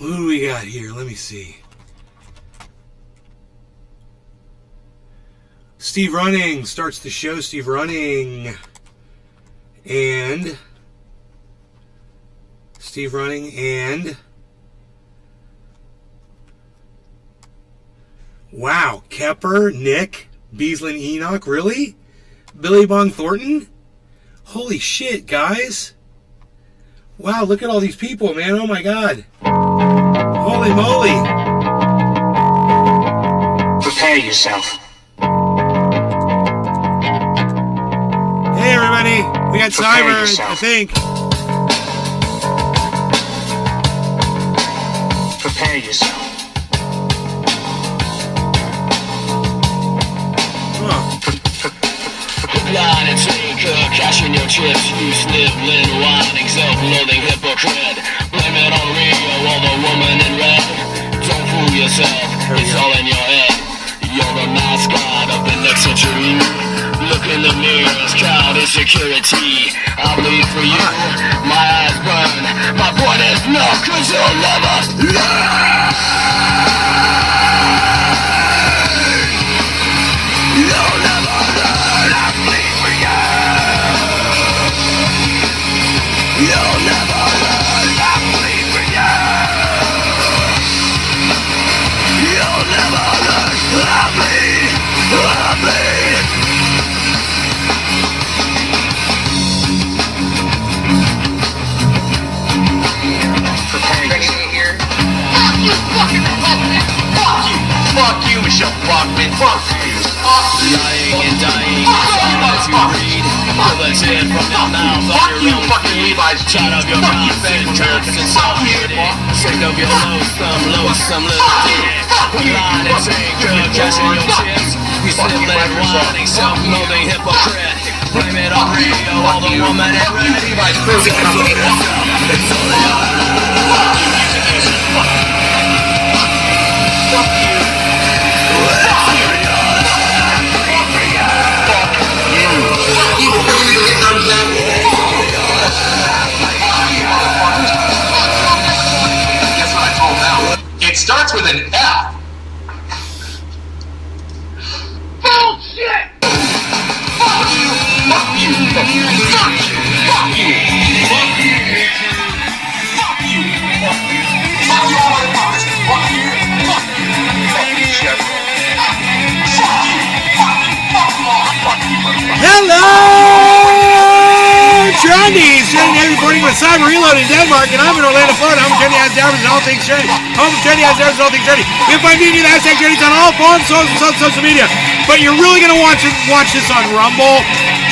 Who do we got here? Let me see. Steve Running starts the show. Steve Running. And... Steve Running and... Wow. Kepper, Nick, Beaslin Enoch. Really? Billy Bong Thornton? Holy shit, guys. Wow, look at all these people, man. Oh my god. Holy moly. Prepare yourself. Hey everybody, we got Cyber, I think. Prepare yourself. Line and taker, cashing your chips, you sniveling, whining, self-loathing hypocrite. Blame it on Rio or the woman in red. Don't fool yourself, it's all in your head. You're the mascot of the next century. Look in the mirrors, crowd insecurity. I bleed for you, my eyes burn. My point is no, cause you'll never learn. You'll never learn, I bleed for you. You'll never learn, I bleed for you. You'll never learn, I bleed, I bleed. Fuck you, fucking Republican! Fuck you! Fuck you, Michelle Bachmann! Fuck you! Lying and dying, as you read. Bulletin from the mouth of Fuck your you, own fucking creed. Levi's Shut up your Fuck you, mouth and Safe jokes American. and Fuck you, self-pity. Sick of your loathsome little Fuck you. line and taker, cashing your chips. You sniveling, whining, self-loathing hypocrite. Blame it on Rio or the woman in red. Levi's clothing company. It's all in your Guess what I told them? It starts with an F. Bullshit! Fuck you! Fuck you! Fuck you! Fuck you! Fuck you! Fuck you! Fuck you! Fuck you, all motherfuckers! Fuck you! Fuck you! Fuck you, Chef! Fuck you! Fuck you! Fuck you! Fuck you all! Fuck you, motherfuckers! Hello, Trendies! Trendy Heavy reporting with Cyber Reload in Denmark, and I'm in Orlando, Florida. I'm Trendy Has Dabbers and all things trendy. Home of Trendy Has Dabbers and all things trendy. You can find me at the hashtag Trendies on all forms, social media. But you're really going to watch this on Rumble.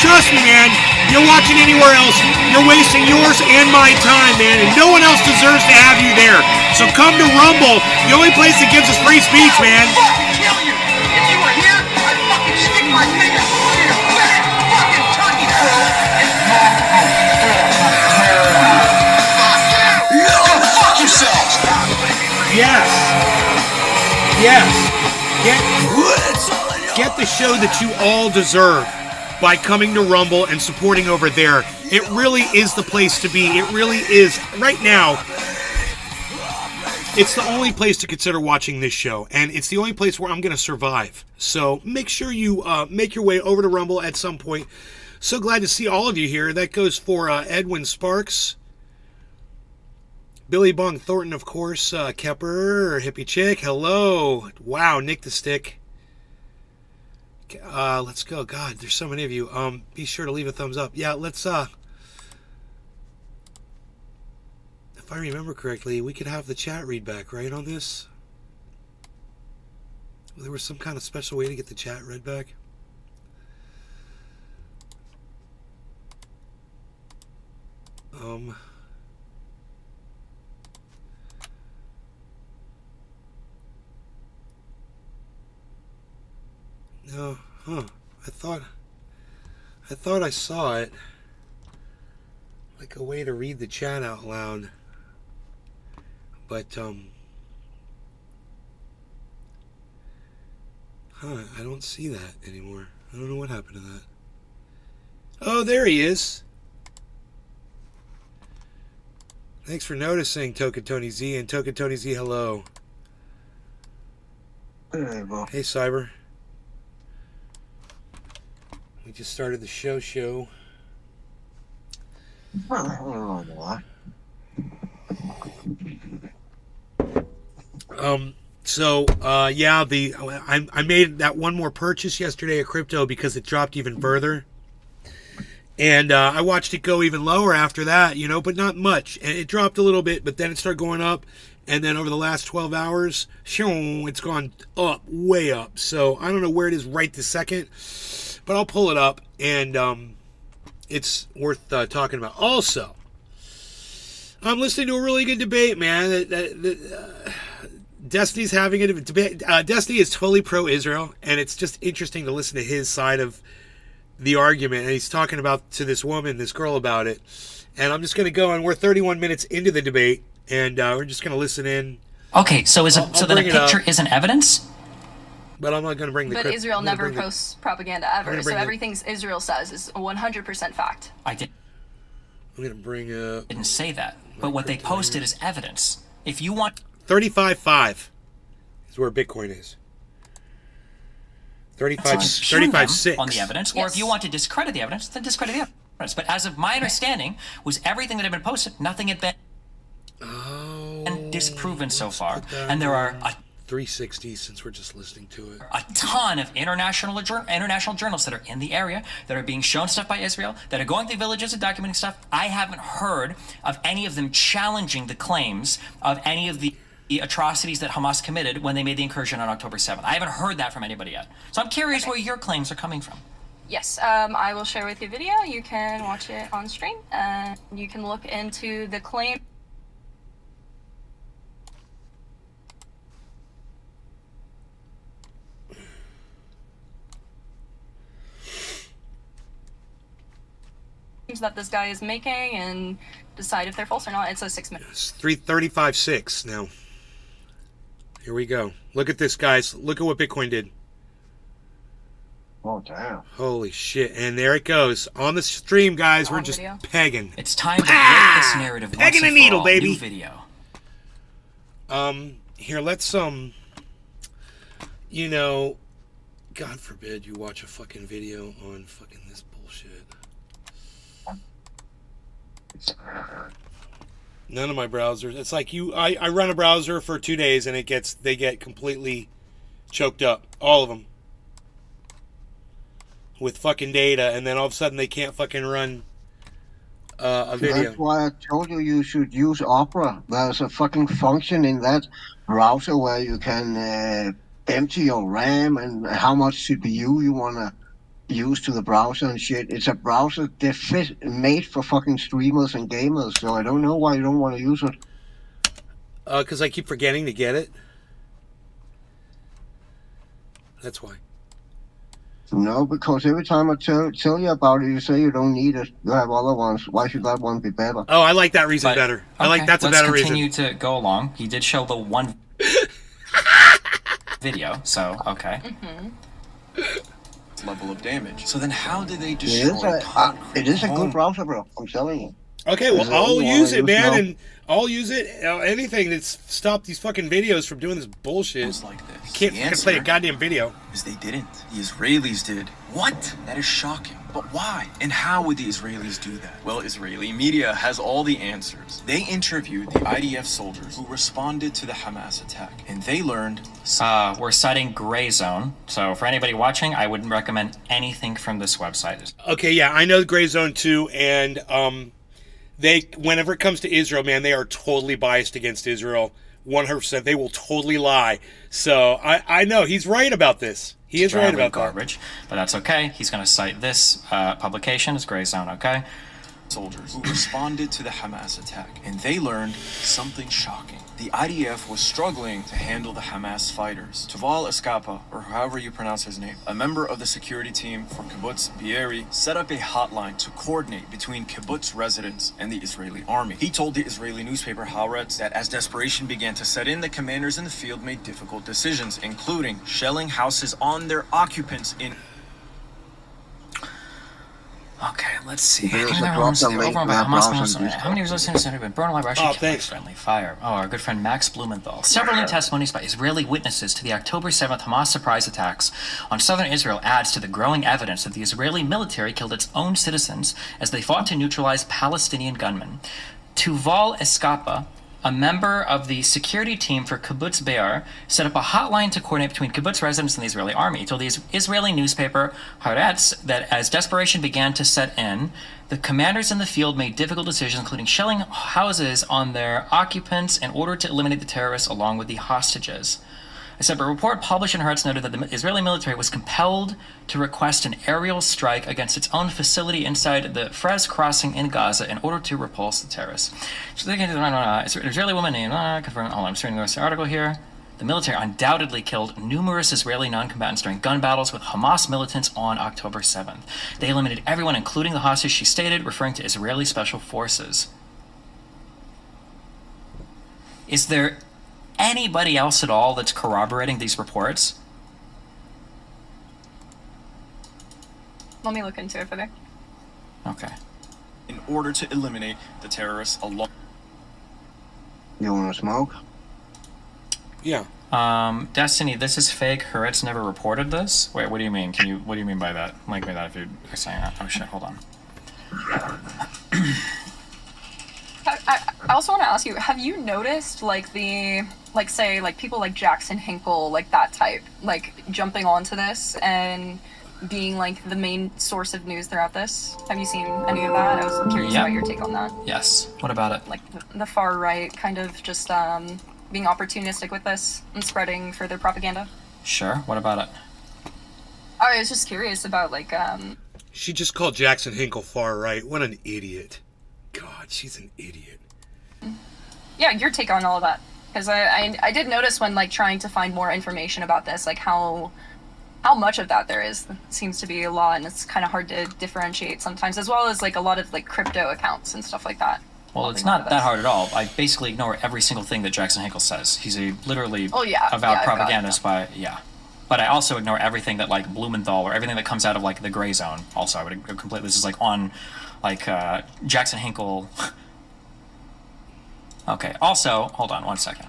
Trust me, man. You're watching anywhere else, you're wasting yours and my time, man. And no one else deserves to have you there. So come to Rumble, the only place that gives us free speech, man. Fucking kill you! If you were here, I'd fucking stick my finger through your fat fucking turkey throat and fuck you! Go fuck yourselves! Yes. Yes. Get the show that you all deserve by coming to Rumble and supporting over there. It really is the place to be. It really is. Right now, it's the only place to consider watching this show, and it's the only place where I'm going to survive. So make sure you make your way over to Rumble at some point. So glad to see all of you here. That goes for Edwin Sparks, Billy Bong Thornton, of course, Kepper, Hippie Chick, hello. Wow, Nick the Stick. Let's go. God, there's so many of you. Be sure to leave a thumbs up. Yeah, let's, if I remember correctly, we could have the chat read back, right, on this? There was some kind of special way to get the chat read back. No, huh? I thought I saw it, like a way to read the chat out loud, but I don't see that anymore. I don't know what happened to that. Oh, there he is. Thanks for noticing, Token Tony Z, and Token Tony Z, hello. Hey, bro. Hey, Cyber. We just started the show. I don't know why. Yeah, I made that one more purchase yesterday of crypto because it dropped even further. And I watched it go even lower after that, you know, but not much. And it dropped a little bit, but then it started going up. And then over the last 12 hours, it's gone up, way up. So I don't know where it is right this second, but I'll pull it up. And it's worth talking about. Also, I'm listening to a really good debate, man. Destiny's having a debate. Destiny is totally pro-Israel, and it's just interesting to listen to his side of the argument. And he's talking to this girl about it. And I'm just going to go, and we're 31 minutes into the debate, and we're just going to listen in. Okay, so then a picture isn't evidence? But I'm not going to bring the But Israel never posts propaganda ever, so everything Israel says is 100% fact. I'm going to bring Didn't say that, but what they posted is evidence. If you want 35.5 is where Bitcoin is. 35.6 on the evidence, or if you want to discredit the evidence, then discredit the evidence. But as of my understanding, was everything that had been posted, nothing had been disproven so far, and there are 360 since we're just listening to it. A ton of international journalists that are in the area that are being shown stuff by Israel, that are going through villages and documenting stuff. I haven't heard of any of them challenging the claims of any of the atrocities that Hamas committed when they made the incursion on October 7th. I haven't heard that from anybody yet. So I'm curious where your claims are coming from. Yes, I will share with you a video. You can watch it on stream. You can look into the claim. That this guy is making and decide if they're false or not. It's a 6 minute. It's 335.6 now. Here we go. Look at this, guys. Look at what Bitcoin did. Oh, damn. Holy shit. And there it goes. On the stream, guys, we're just video. pegging. It's time to break this narrative once Pegging a and for needle, all. baby. New video. Here, let's, you know, God forbid you watch a fucking video on fucking this bullshit. None of my browsers. It's like I run a browser for 2 days and they get completely choked up. All of them. With fucking data, and then all of a sudden they can't fucking run a video. That's why I told you should use Opera. There's a fucking function in that browser where you can empty your RAM and how much CPU you want to use to the browser and shit. It's a browser made for fucking streamers and gamers, so I don't know why you don't want to use it. Because I keep forgetting to get it. That's why. No, because every time I tell you about it, you say you don't need it. You have other ones. Why should that one be better? Oh, I like that reason better. I like that's a better reason. Let's continue to go along. He did show the one video, so okay. Level of damage. So then how do they It destroy is a good browser, bro. I'm telling you. Okay, well, I'll use it, man, and I'll use it. Anything that's stopped these fucking videos from doing this bullshit. like this? Can't fucking play a goddamn video. Is they didn't. The Israelis did. What? That is shocking. But why? And how would the Israelis do that? Well, Israeli media has all the answers. They interviewed the IDF soldiers who responded to the Hamas attack, and they learned. We're citing Gray Zone, so for anybody watching, I wouldn't recommend anything from this website. Okay, yeah, I know Gray Zone too, and whenever it comes to Israel, man, they are totally biased against Israel. 100%. They will totally lie. So I know he's right about this. He is right about garbage, but that's okay. He's going to cite this publication as Gray Zone, okay? Soldiers who responded to the Hamas attack, and they learned something shocking. The IDF was struggling to handle the Hamas fighters. Tuval Eskapa, or however you pronounce his name, a member of the security team for Kibbutz Be'eri, set up a hotline to coordinate between kibbutz residents and the Israeli army. He told the Israeli newspaper Haaretz that as desperation began to set in, the commanders in the field made difficult decisions, including shelling houses on their occupants in... Okay, let's see. There's a How drop-down link many to that browser and do How many results have been burned alive? Actually, Oh, killed by thanks. friendly fire. Oh, our good friend Max Blumenthal. Several new testimonies by Israeli witnesses to the October 7th Hamas surprise attacks on southern Israel adds to the growing evidence that the Israeli military killed its own citizens as they fought to neutralize Palestinian gunmen. Tuval Escapa, a member of the security team for Kibbutz Be'er, set up a hotline to coordinate between kibbutz residents and the Israeli army. He told the Israeli newspaper Haaretz that as desperation began to set in, the commanders in the field made difficult decisions, including shelling houses on their occupants in order to eliminate the terrorists along with the hostages. A separate report published in Haaretz noted that the Israeli military was compelled to request an aerial strike against its own facility inside the Frez crossing in Gaza in order to repulse the terrorists. So they can do Israeli woman named confirmed. Hold on, I'm starting the rest of the article here. The military undoubtedly killed numerous Israeli non-combatants during gun battles with Hamas militants on October 7th. They eliminated everyone, including the hostage, she stated, referring to Israeli special forces. Is there anybody else at all that's corroborating these reports? Let me look into it further. Okay. In order to eliminate the terrorists along. You wanna smoke? Yeah. Destiny, this is fake. Haaretz never reported this. Wait, what do you mean? What do you mean by that? Like by that if you're saying that. Oh shit, hold on. I also want to ask you, have you noticed like say people like Jackson Hinkle, like that type, like jumping onto this and being like the main source of news throughout this? Have you seen any of that? I was curious Yeah. about your take on that. Yes. What about it? Like the far right kind of just being opportunistic with this and spreading further propaganda. Sure. What about it? I was just curious about like She just called Jackson Hinkle far right. What an idiot. God, she's an idiot. yeah, your take on all of that, because I did notice when like trying to find more information about this, like how much of that there is. It seems to be a lot, and it's kind of hard to differentiate sometimes, as well as like a lot of like crypto accounts and stuff like that. Well, it's Helping not with that this. hard at all. I basically ignore every single thing that Jackson Hinkle says. He's a literally Oh, yeah. avowed Yeah, I've got it. propagandist But I also ignore everything that like Blumenthal or everything that comes out of like the gray zone. Also, I would completely. This is like on like Jackson Hinkle. Okay. Also, hold on one second.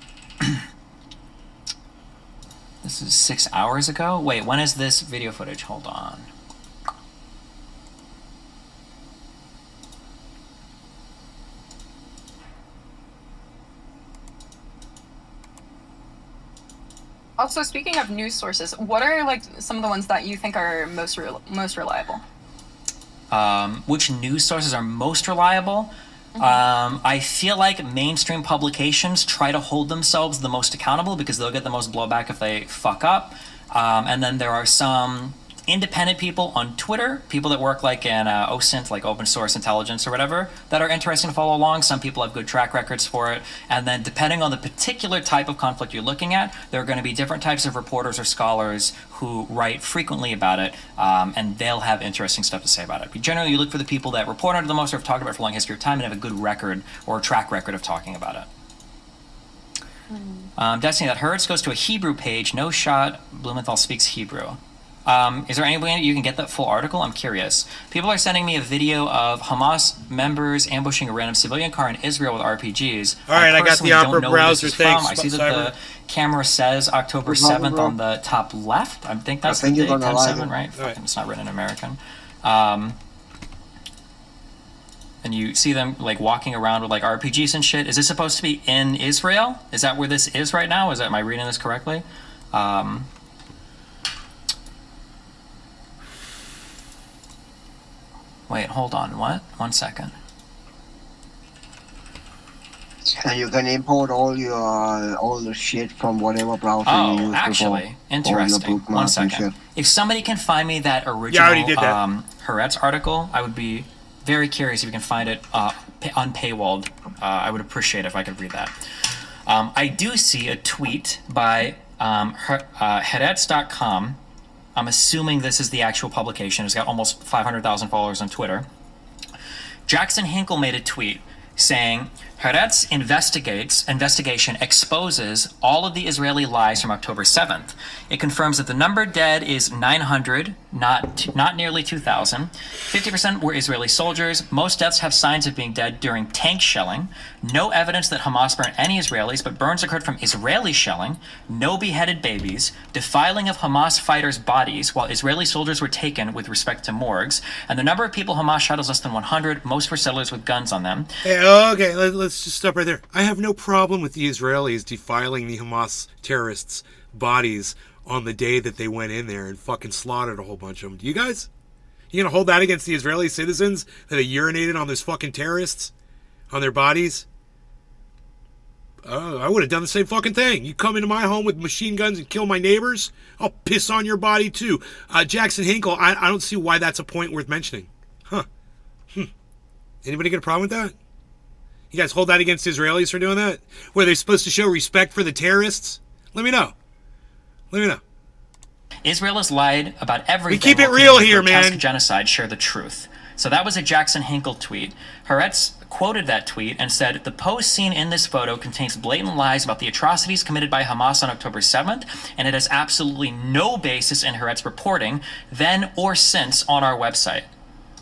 This is 6 hours ago. Wait, when is this video footage? Hold on. Also, speaking of news sources, what are like some of the ones that you think are most reliable? Which news sources are most reliable? I feel like mainstream publications try to hold themselves the most accountable because they'll get the most blowback if they fuck up. And then there are some independent people on Twitter, people that work like in OSINT, like open source intelligence or whatever, that are interesting to follow along. Some people have good track records for it. And then depending on the particular type of conflict you're looking at, there are going to be different types of reporters or scholars who write frequently about it, and they'll have interesting stuff to say about it. But generally, you look for the people that report on it the most or have talked about it for a long history of time and have a good record or a track record of talking about it. Destiny, that Haaretz goes to a Hebrew page. No shot. Blumenthal speaks Hebrew. Is there any way you can get that full article? I'm curious. People are sending me a video of Hamas members ambushing a random civilian car in Israel with RPGs. All right, I got the personally don't Opera know where this browser. is from. Thanks, I see that Cyber. the camera says October No problem, 7th bro. on the top left. I think that's I think the you're date, gonna like 10/7, it. right? All right. Fucking, it's not written in American. And you see them like walking around with like RPGs and shit. Is this supposed to be in Israel? Is that where this is right now? Am I reading this correctly? Wait, hold on. What? 1 second. And you can import all the shit from whatever browser you Oh, use actually, before. interesting. All your 1 bookmarks and second. shit. If somebody can find me that original Yeah, I already did that. Haaretz article, I would be very curious if you can find it unpaywalled. I would appreciate it if I could read that. I do see a tweet by Haaretz.com. I'm assuming this is the actual publication. It's got almost 500,000 followers on Twitter. Jackson Hinkle made a tweet saying Haaretz investigation exposes all of the Israeli lies from October 7th. It confirms that the number dead is 900, not nearly 2,000. 50% were Israeli soldiers. Most deaths have signs of being dead during tank shelling. No evidence that Hamas burned any Israelis, but burns occurred from Israeli shelling. No beheaded babies. Defiling of Hamas fighters' bodies while Israeli soldiers were taken with respect to morgues. And the number of people Hamas shot is less than 100. Most were settlers with guns on them. Hey, okay, let's just stop right there. I have no problem with the Israelis defiling the Hamas terrorists' bodies on the day that they went in there and fucking slaughtered a whole bunch of them. Do you guys? You gonna hold that against the Israeli citizens that they urinated on those fucking terrorists? On their bodies? I would have done the same fucking thing. You come into my home with machine guns and kill my neighbors, I'll piss on your body too. Jackson Hinkle, I don't see why that's a point worth mentioning. Huh. Anybody got a problem with that? You guys hold that against Israelis for doing that? Were they supposed to show respect for the terrorists? Let me know. Let me know. Israel has lied about everything. We keep it real here, man. Genocide, share the truth. So that was a Jackson Hinkle tweet. Haaretz quoted that tweet and said, the post seen in this photo contains blatant lies about the atrocities committed by Hamas on October 7th, and it has absolutely no basis in Haaretz reporting then or since on our website.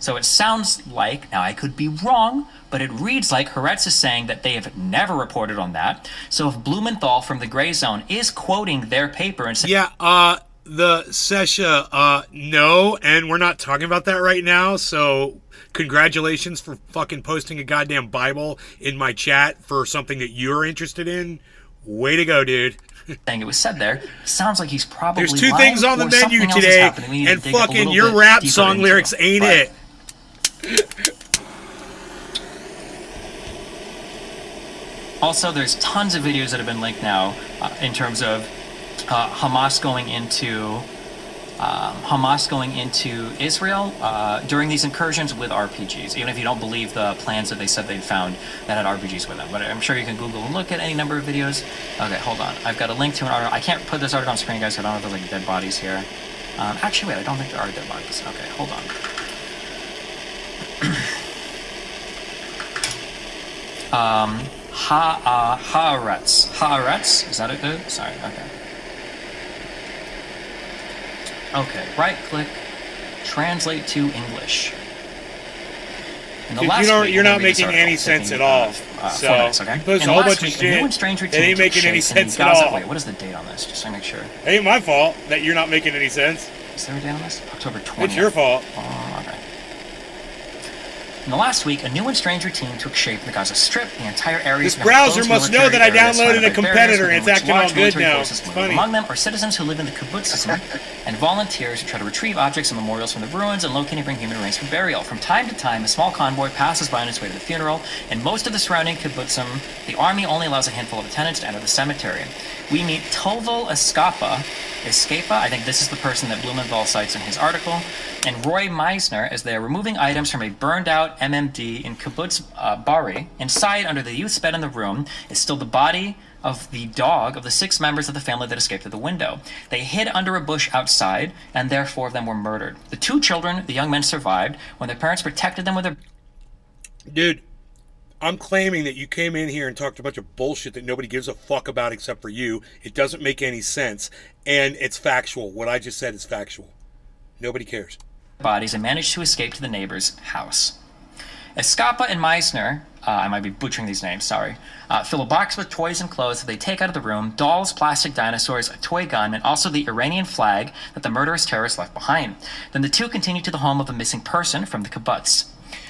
So it sounds like, now I could be wrong, but it reads like Haaretz is saying that they have never reported on that. So if Blumenthal from the Gray Zone is quoting their paper and saying... Yeah, the Sesha, no, and we're not talking about that right now, so congratulations for fucking posting a goddamn Bible in my chat for something that you're interested in. Way to go, dude. Saying it was said there, sounds like he's probably There's two things on the menu today, and fucking your rap song lyrics ain't it. Also, there's tons of videos that have been linked now in terms of Hamas going into Israel during these incursions with RPGs, even if you don't believe the plans that they said they'd found that had RPGs with them. But I'm sure you can Google and look at any number of videos. Okay, hold on. I've got a link to an article. I can't put this article on screen, guys, so I don't know if there's like dead bodies here. Actually, wait, I don't think there are dead bodies. Okay, hold on. Haaretz, is that it, dude? Sorry, okay. Okay, right click, translate to English. You're not making any sense at all. So, okay? You post a whole bunch of shit, it ain't making any sense at all. Wait, what is the date on this? Just to make sure. It ain't my fault that you're not making any sense. Is there a date on this? October 20th. It's your fault. Okay. In the last week, a new and strange routine took shape in the Gaza Strip. The entire area. This browser must know that I downloaded a competitor and it's acting all good now. It's funny. Among them are citizens who live in the kibbutzim and volunteers who try to retrieve objects and memorials from the ruins and locate and bring human remains for burial. From time to time, a small convoy passes by on its way to the funeral. In most of the surrounding kibbutzim, the army only allows a handful of attendants to enter the cemetery. We meet Toval Escapa, I think this is the person that Blumenthal cites in his article, and Roy Meisner as they are removing items from a burned-out MMD in Kibbutz Bari. Inside, under the youth's bed in the room, is still the body of the dog of the 6 members of the family that escaped through the window. They hid under a bush outside, and there 4 of them were murdered. The 2 children, the young men, survived when their parents protected them with their... Dude, I'm claiming that you came in here and talked a bunch of bullshit that nobody gives a fuck about except for you. It doesn't make any sense, and it's factual. What I just said is factual. Nobody cares. Bodies and managed to escape to the neighbor's house. Escapa and Meisner, I might be butchering these names, sorry, fill a box with toys and clothes that they take out of the room, dolls, plastic dinosaurs, a toy gun, and also the Iranian flag that the murderous terrorists left behind. Then the 2 continue to the home of a missing person from the kibbutz.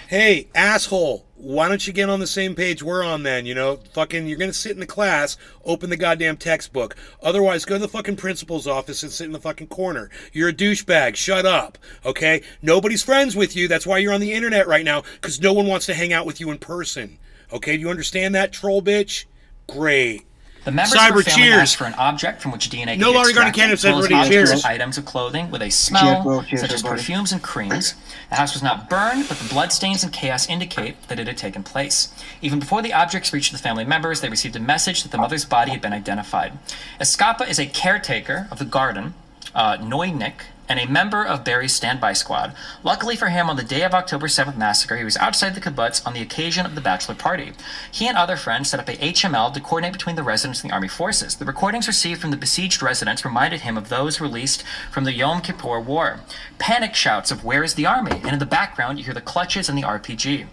Hey, asshole, why don't you get on the same page we're on then, you know? Fucking, you're gonna sit in the class, open the goddamn textbook. Otherwise, go to the fucking principal's office and sit in the fucking corner. You're a douchebag, shut up, okay? Nobody's friends with you, that's why you're on the internet right now, because no one wants to hang out with you in person. Okay, do you understand that, troll bitch? Great. The members of her family asked for an object from which DNA no longer going to canvas, everybody cheers. Items of clothing with a smell, such as perfumes and creams. The house was not burned, but the bloodstains and chaos indicate that it had taken place. Even before the objects reached the family members, they received a message that the mother's body had been identified. Escapa is a caretaker of the garden Noynik, and a member of Barry's standby squad. Luckily for him, on the day of October 7th massacre, he was outside the kibbutz on the occasion of the bachelor party. He and other friends set up a HML to coordinate between the residents and the army forces. The recordings received from the besieged residents reminded him of those released from the Yom Kippur War. Panic shouts of "Where is the army?" And in the background, you hear the clutches and the RPG.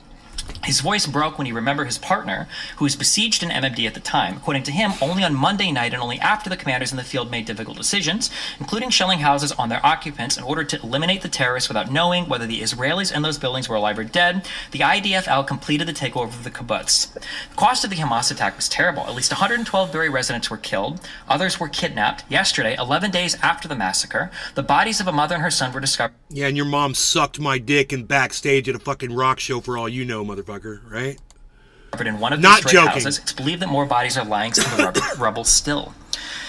His voice broke when he remembered his partner, who was besieged in MMD at the time. According to him, only on Monday night and only after the commanders in the field made difficult decisions, including shelling houses on their occupants in order to eliminate the terrorists without knowing whether the Israelis in those buildings were alive or dead, the IDF-L completed the takeover of the kibbutz. The cost of the Hamas attack was terrible. At least 112 Berry residents were killed. Others were kidnapped. Yesterday, 11 days after the massacre, the bodies of a mother and her son were discovered. Yeah, and your mom sucked my dick in backstage at a fucking rock show for all you know, motherfucker, right? In one of Not these joking. houses. It's believed that more bodies are lying in the rubble still.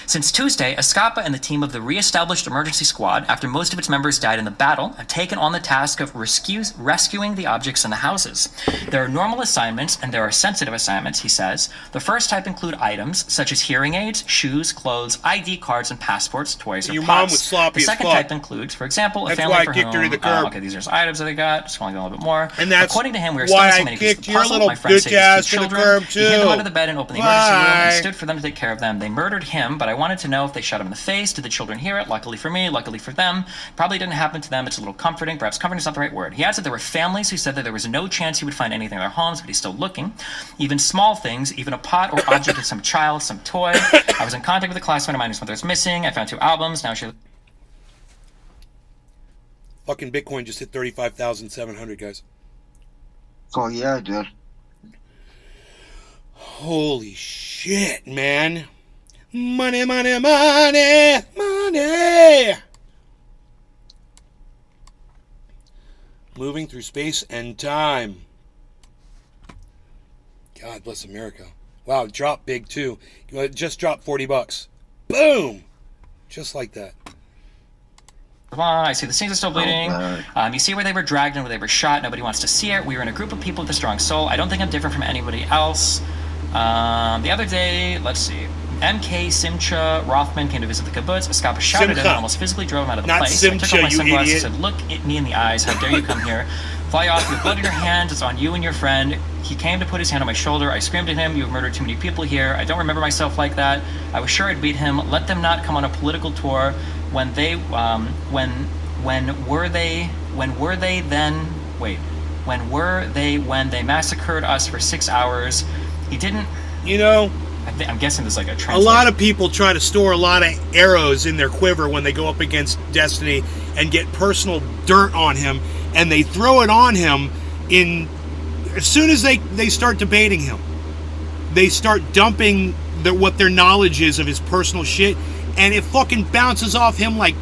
Since Tuesday, Escapa and the team of the re-established emergency squad, after most of its members died in the battle, have taken on the task of rescuing the objects in the houses. There are normal assignments and there are sensitive assignments, he says. The first type include items such as hearing aids, shoes, clothes, ID cards, and passports, toys, or Your pots. mom was sloppy The as second fuck. type includes, for example, a That's family why I for kicked her whom, to the curb. okay, these are just items that they got, just want to get a little bit more. And that's According to him, we are still why missing I many pieces of kicked the your puzzle. little My friend bitch said his ass two to the children. curb, He hid them too. under the bed and opened the emergency room Bye. and stood for them to take care of them. They murdered him, but I wanted to know if they shot him in the face. Did the children hear it? Luckily for me, luckily for them. Probably didn't happen to them. It's a little comforting. Perhaps comforting is not the right word. He adds that there were families who said that there was no chance he would find anything in their homes, but he's still looking. Even small things, even a pot or object of some child, some toy. I was in contact with a classmate of mine whose mother is missing. I found 2 albums. Now she... Fucking Bitcoin just hit 35,700, guys. Oh yeah, it did. Holy shit, man. Money, money, money, money. Moving through space and time. God bless America. Wow, it dropped big too. It just dropped $40. Boom! Just like that. I see the scenes are still bleeding. God. You see where they were dragged and where they were shot. Nobody wants to see it. We were in a group of people with a strong soul. I don't think I'm different from anybody else. The other day, let's see. MK Simcha Rothman came to visit the kibbutz. Escapa shouted at him Simcha. and almost physically drove him out of the Not place. I took Simcha, off my you sunglasses idiot. and said, "Look at me in the eyes. How dare you come here? Fly off. You have blood in your hands. It's on you and your friend." He came to put his hand on my shoulder. I screamed at him, "You have murdered too many people here. I don't remember myself like that. I was sure I'd beat him. Let them not come on a political tour. When they, when were they when they massacred us for 6 hours? He didn't." You know, I'm guessing there's like a a translation. lot of people try to store a lot of arrows in their quiver when they go up against Destiny and get personal dirt on him, and they throw it on him as soon as they start debating him. They start dumping what their knowledge is of his personal shit, and it fucking bounces off him like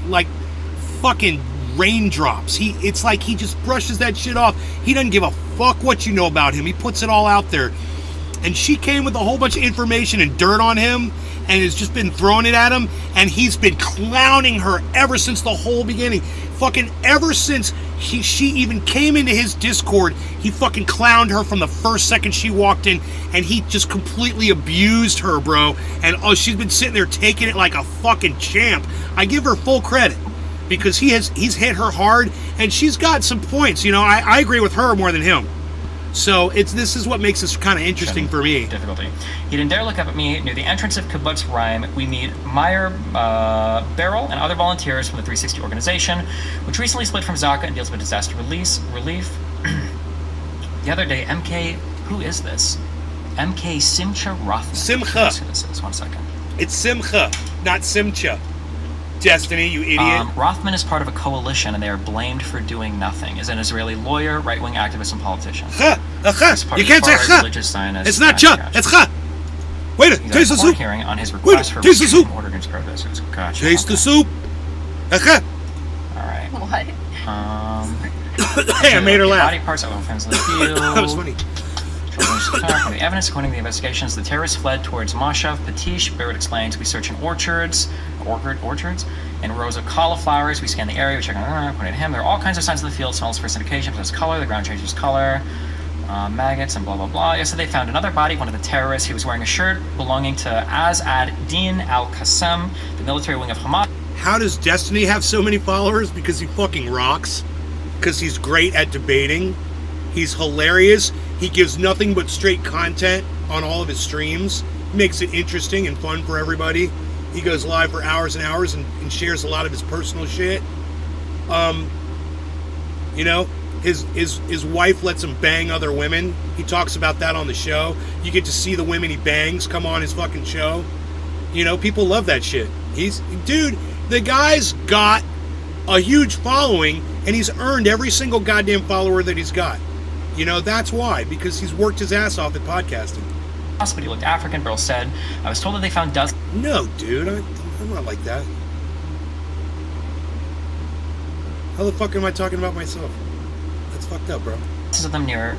fucking raindrops. It's like he just brushes that shit off. He doesn't give a fuck what you know about him. He puts it all out there. And she came with a whole bunch of information and dirt on him and has just been throwing it at him, and he's been clowning her ever since the whole beginning. Fucking ever since she even came into his Discord, he fucking clowned her from the first second she walked in, and he just completely abused her, bro. And she's been sitting there taking it like a fucking champ. I give her full credit because he's hit her hard, and she's got some points. You know, I agree with her more than him. So this is what makes this kind of interesting for me. Difficulty. He didn't dare look up at me. Near the entrance of Kibbutz Rhyme, we meet Meyer Beryl and other volunteers from the 360 organization, which recently split from Zaka and deals with disaster relief. The other day, who is this? MK Simcha Rothman. Simcha. Who this is. 1 second. It's Simcha, not Simcha. Destiny, you idiot. Rothman is part of a coalition, and they are blamed for doing nothing. Is an Israeli lawyer, right-wing activist, and politician. You can't say cha. It's not cha. It's cha. Wait a taste the soup. Hearing on his Wait, request for taste the soup. order against protests. Gotcha. Taste the Okay. soup. All right. What? Hey, I made her laugh. Body parts of offense in the field. That was funny. From the evidence, according to the investigations, the terrorists fled towards Moshav Patish. Barrett explains, we search in orchards, and rows of cauliflowers. We scan the area, we check on according to him. There are all kinds of signs in the field. Smells first indication, possesses color, the ground changes color, maggots, and blah, blah, blah. Yesterday, they found another body, one of the terrorists. He was wearing a shirt belonging to Azad Din al-Qassam, the military wing of Hamas. how does Destiny have so many followers? Because he fucking rocks. Because he's great at debating. He's hilarious. He gives nothing but straight content on all of his streams. He makes it interesting and fun for everybody. He goes live for hours and hours and shares a lot of his personal shit. You know, his wife lets him bang other women. He talks about that on the show. You get to see the women he bangs come on his fucking show. You know, people love that shit. Dude, the guy's got a huge following, and he's earned every single goddamn follower that he's got. You know, that's why, because he's worked his ass off at podcasting. But he looked African, Burl said. I was told that they found dozens No, dude, I'm not like that. How the fuck am I talking about myself? That's fucked up, bro. of them near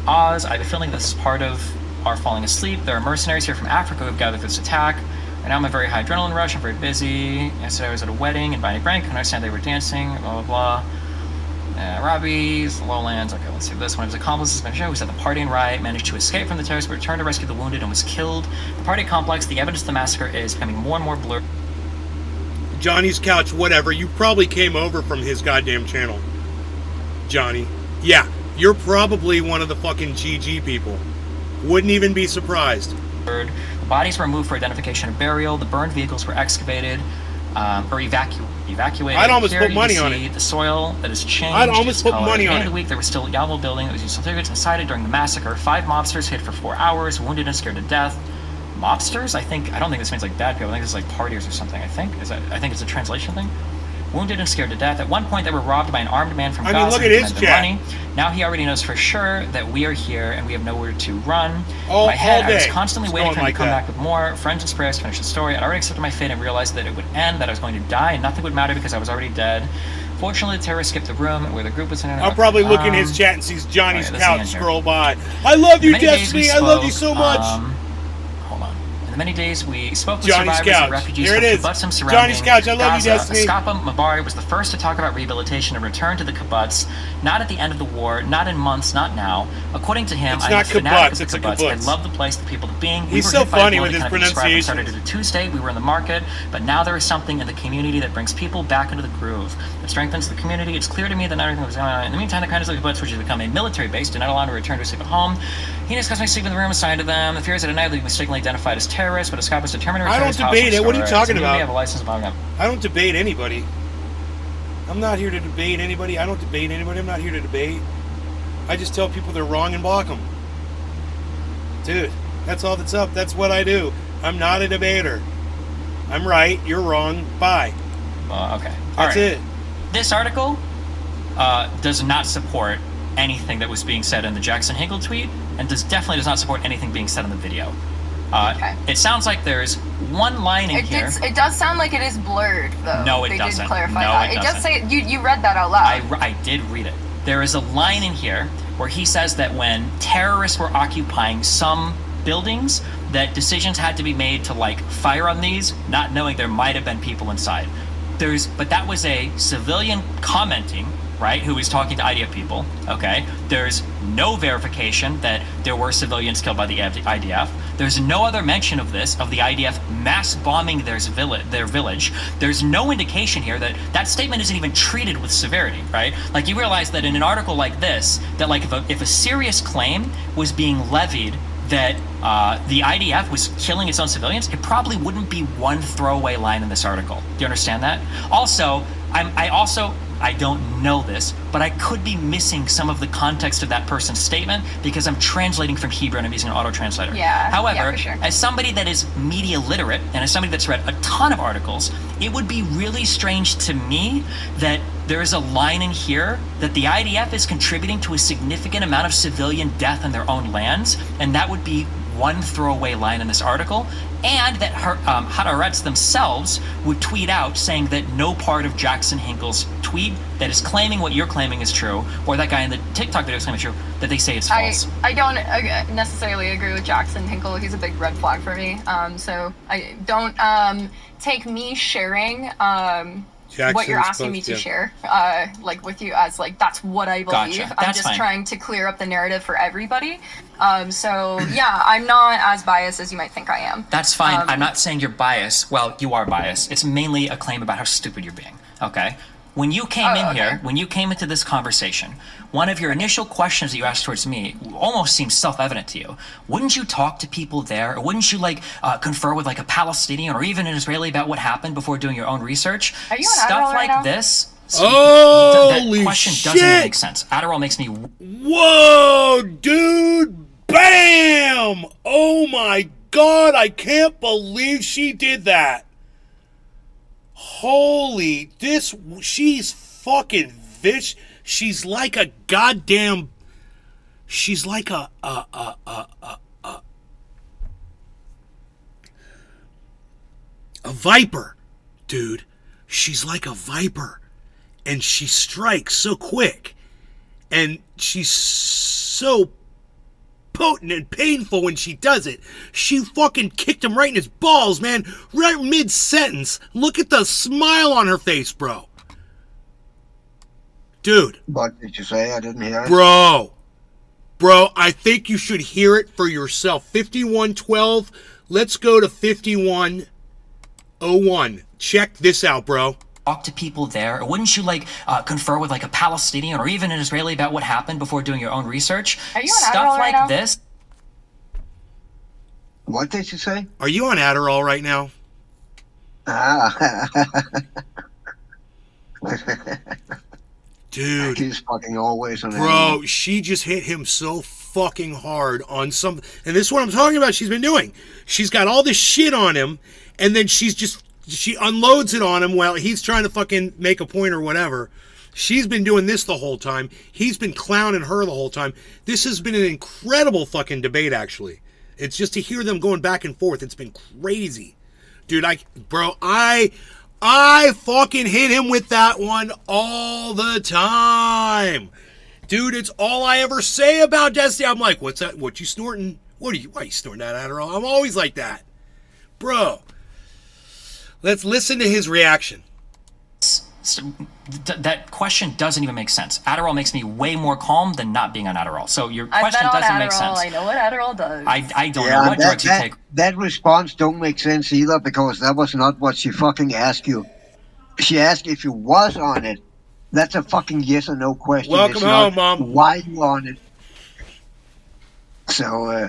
Oz. I have a feeling this is part of our falling asleep. There are mercenaries here from Africa who have gathered for this attack. Right now I'm a very high adrenaline rush. I'm very busy. Yesterday I was at a wedding in Bonnie Brank. I understand they were dancing, blah, blah, blah. Robbie's, Lowlands. Okay, let's see this. One of his accomplices has been shown. He was at the party and riot, managed to escape from the terrorists, but returned to rescue the wounded and was killed. The party complex, the evidence of the massacre is becoming more and more blurred. Johnny's Couch, whatever. You probably came over from his goddamn channel, Johnny. Yeah, you're probably one of the fucking GG people. Wouldn't even be surprised. The bodies were moved for identification and burial. The burned vehicles were excavated or evacuated. I'd almost Here put you money can on see it. The soil that has changed. I'd almost its put color. money At the on end it. of the week, there was still a Yalvo building that was used certificates inside it during the massacre. 5 mobsters hid for 4 hours, wounded and scared to death. Mobsters? I don't think this means like bad people. I think this is like partiers or something. I think it's a translation thing. Wounded and scared to death. At one point, they were robbed by an armed man from Gaza. Look at his who demanded chat. money. Now he already knows for sure that we are here and we have nowhere to run. All In my head, I was day. constantly It's waiting going for him like to come that. back with more. Friends and prayers to finish the story. I'd already accepted my fate and realized that it would end, that I was going to die, and nothing would matter because I was already dead. Fortunately, the terrorists skipped the room where the group was in. I'll probably look in his chat and see Johnny's oh, yeah, this is the Couch end here. scroll by. I love you, Many days we Destiny. I love you spoke, so much. Hold on. In the many days we spoke with Johnny's survivors Couch. and refugees Here from it is. kibbutzim surrounding Johnny's Couch. I love you, Gaza. Destiny. Askapa Mabari was the first to talk about rehabilitation and return to the kibbutz. Not at the end of the war, not in months, not now. According to him, It's I'm not a fanatic kibbutz, of the it's a kibbutz. I kibbutz. love the place, the people, the being. He's were so hit by a funny blow with that his kind of described when we pronunciations. started at a Tuesday, we were in the market, but now there is something in the community that brings people back into the groove. It strengthens the community. It's clear to me that not everything was going on. In the meantime, the kindness of the kibbutz, which has become a military base, did not allow him to return to sleep at home. He discussed my sleep in the room assigned to them. The fears that at night they mistakenly identified as terrorists, but Escapa was determined to I return don't to his house debate and it. What are you restore talking He about? have a license about him. I don't debate anybody. I'm not here to debate anybody. I don't debate anybody. I'm not here to debate. I just tell people they're wrong and block them. Dude, that's all that's up. That's what I do. I'm not a debater. I'm right. You're wrong. Bye. Okay. That's it. This article does not support anything that was being said in the Jackson Hinkle tweet, and definitely does not support anything being said in the video. Okay. It sounds like there's one line in here. It does sound like it is blurred, though. No, it they doesn't. Did clarify No, that. it does doesn't. say you read that out loud. I did read it. There is a line in here where he says that when terrorists were occupying some buildings, that decisions had to be made to like fire on these, not knowing there might have been people inside. But that was a civilian commenting, right, who was talking to IDF people, okay? There's no verification that there were civilians killed by the IDF. There's no other mention of this, of the IDF mass bombing their village. There's no indication here that that statement isn't even treated with severity, right? Like, you realize that in an article like this, that like if a serious claim was being levied that the IDF was killing its own civilians, it probably wouldn't be one throwaway line in this article. Do you understand that? Also, I don't know this, but I could be missing some of the context of that person's statement because I'm translating from Hebrew and I'm using an auto-translator. Yeah, However, for sure. as somebody that is media literate and as somebody that's read a ton of articles, it would be really strange to me that there is a line in here that the IDF is contributing to a significant amount of civilian death in their own lands, and that would be one throwaway line in this article, and that Haaretz themselves would tweet out saying that no part of Jackson Hinkle's tweet that is claiming what you're claiming is true, or that guy in the TikTok video is claiming true, that they say is false. I don't necessarily agree with Jackson Hinkle. He's a big red flag for me. So I don't take me sharing what you're Jackson's asking me post, to yeah. share, like with you as like that's what I believe. Gotcha. I'm That's just fine. trying to clear up the narrative for everybody. So yeah, I'm not as biased as you might think I am. That's fine. I'm not saying you're biased. Well, you are biased. It's mainly a claim about how stupid you're being. Okay? When you came in here, when you came into this conversation, one of your initial questions that you asked towards me almost seems self-evident to you. Wouldn't you talk to people there, or wouldn't you like confer with like a Palestinian or even an Israeli about what happened before doing your own research? Are you on Stuff Adderall like right now? this. Holy that question doesn't even shit! make sense. Adderall makes me Whoa, dude! Bam! Oh my god, I can't believe she did that. Holy, she's fucking vicious. She's like a goddamn, she's like a viper, dude. She's like a viper. And she strikes so quick. And she's so potent and painful when she does it. She fucking kicked him right in his balls, man. Right mid-sentence. Look at the smile on her face, bro. Dude. What did you say? I didn't hear it. Bro, I think you should hear it for yourself. 5112. Let's go to 5101. Check this out, bro. talk to people there, or wouldn't you like confer with like a Palestinian or even an Israeli about what happened before doing your own research? Are you on Stuff Adderall right like now? this. What did you say? Are you on Adderall right now? Ah. Dude. He's fucking always on Bro, she just hit him so fucking hard on some... And this is what I'm talking about she's been doing. She's got all this shit on him, and then she unloads it on him while he's trying to fucking make a point or whatever. She's been doing this the whole time. He's been clowning her the whole time. This has been an incredible fucking debate, actually. It's just to hear them going back and forth. It's been crazy. Dude, I fucking hit him with that one all the time. Dude, it's all I ever say about Destiny. I'm like, what's that? What you snorting? Why are you snorting that Adderall? I'm always like that. Bro, let's listen to his reaction. That question doesn't even make sense. Adderall makes me way more calm than not being on Adderall. So your I've question been on doesn't Adderall. make sense. I know what Adderall does. I don't know what drugs you take. That response don't make sense either, because that was not what she fucking asked you. She asked if you was on it. That's a fucking yes or no question. Welcome It's home, not Mom. why you on it. So,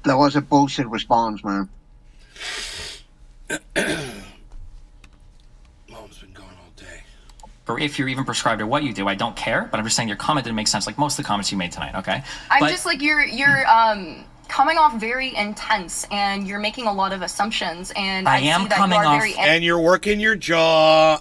that was a bullshit response, man. Mom's been gone all day. Or if you're even prescribed or what you do, I don't care. But I'm just saying your comment didn't make sense, like most of the comments you made tonight. Okay. I'm But- just like you're coming off very intense, and you're making a lot of assumptions, and I I am see that coming you are off- very And you're working your jaw.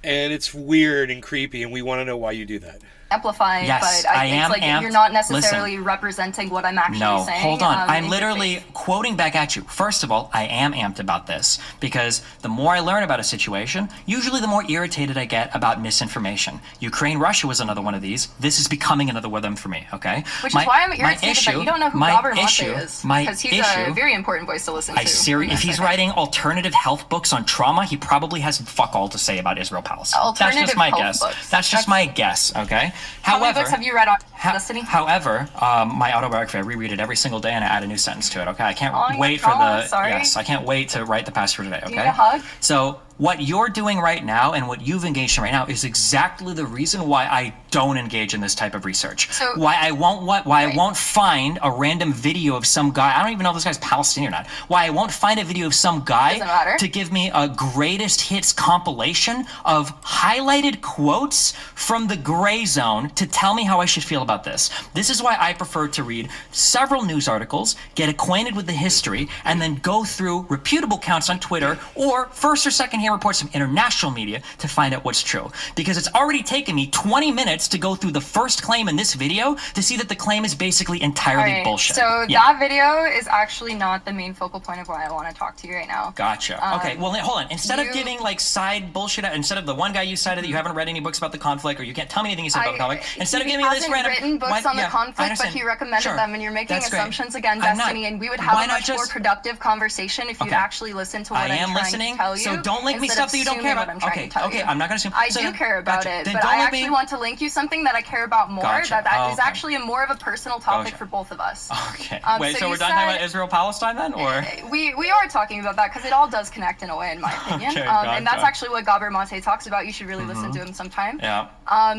And it's weird and creepy, and we want to know why you do that. amplifying, Yes, but I it's am like amped. you're not necessarily Listen. representing what I'm actually No, saying. hold on. in I'm good literally faith. quoting back at you. First of all, I am amped about this because the more I learn about a situation, usually the more irritated I get about misinformation. Ukraine-Russia was another one of these. This is becoming another one of them for me, okay? Which is why I'm irritated that you don't know who Gabor Mate is. Because he's a very important voice to listen to. If he's writing alternative health books on trauma, he probably has fuck all to say about Israel-Palestine. That's Alternative just my health guess. books. That's just my guess, okay? How many books have you read on Destiny? However, my autobiography, I reread it every single day and I add a new sentence to it, okay? I can't Oh, you're wait for wrong, the... sorry. Yes, I can't wait to write the password today, Do okay? you need a hug? So what you're doing right now and what you've engaged in right now is exactly the reason why I don't engage in this type of research. So- why I won't find a random video of some guy. I don't even know if this guy's Palestinian or not. Why I won't find a video of some guy Doesn't matter. to give me a greatest hits compilation of highlighted quotes from the gray zone to tell me how I should feel about this. This is why I prefer to read several news articles, get acquainted with the history, and then go through reputable accounts on Twitter or first or second hand reports from international media to find out what's true. Because it's already taken me 20 minutes to go through the first claim in this video to see that the claim is basically entirely Alright, bullshit. So Yeah. that video is actually not the main focal point of why I want to talk to you right now. Gotcha. Okay, well, hold on. Instead of you- giving like side bullshit, instead of the one guy you cited that you haven't read any books about the conflict or you can't tell me anything you said about the conflict, instead of giving me this hasn't random, written books on the conflict, but he recommended them, and you're making assumptions again, Destiny, and we would have a much more productive conversation if you'd actually listen to what I'm trying to tell you. So don't link me stuff that you don't care about. Okay, I'm not gonna assume. I do care about it, but I actually want to link you something that I care about more. That is actually more of a personal topic for both of us. Okay. Wait, so we're done talking about Israel-Palestine then, or? We are talking about that because it all does connect in a way, in my opinion. And that's actually what Gabor Mate talks about. You should really listen to him sometime. Yeah.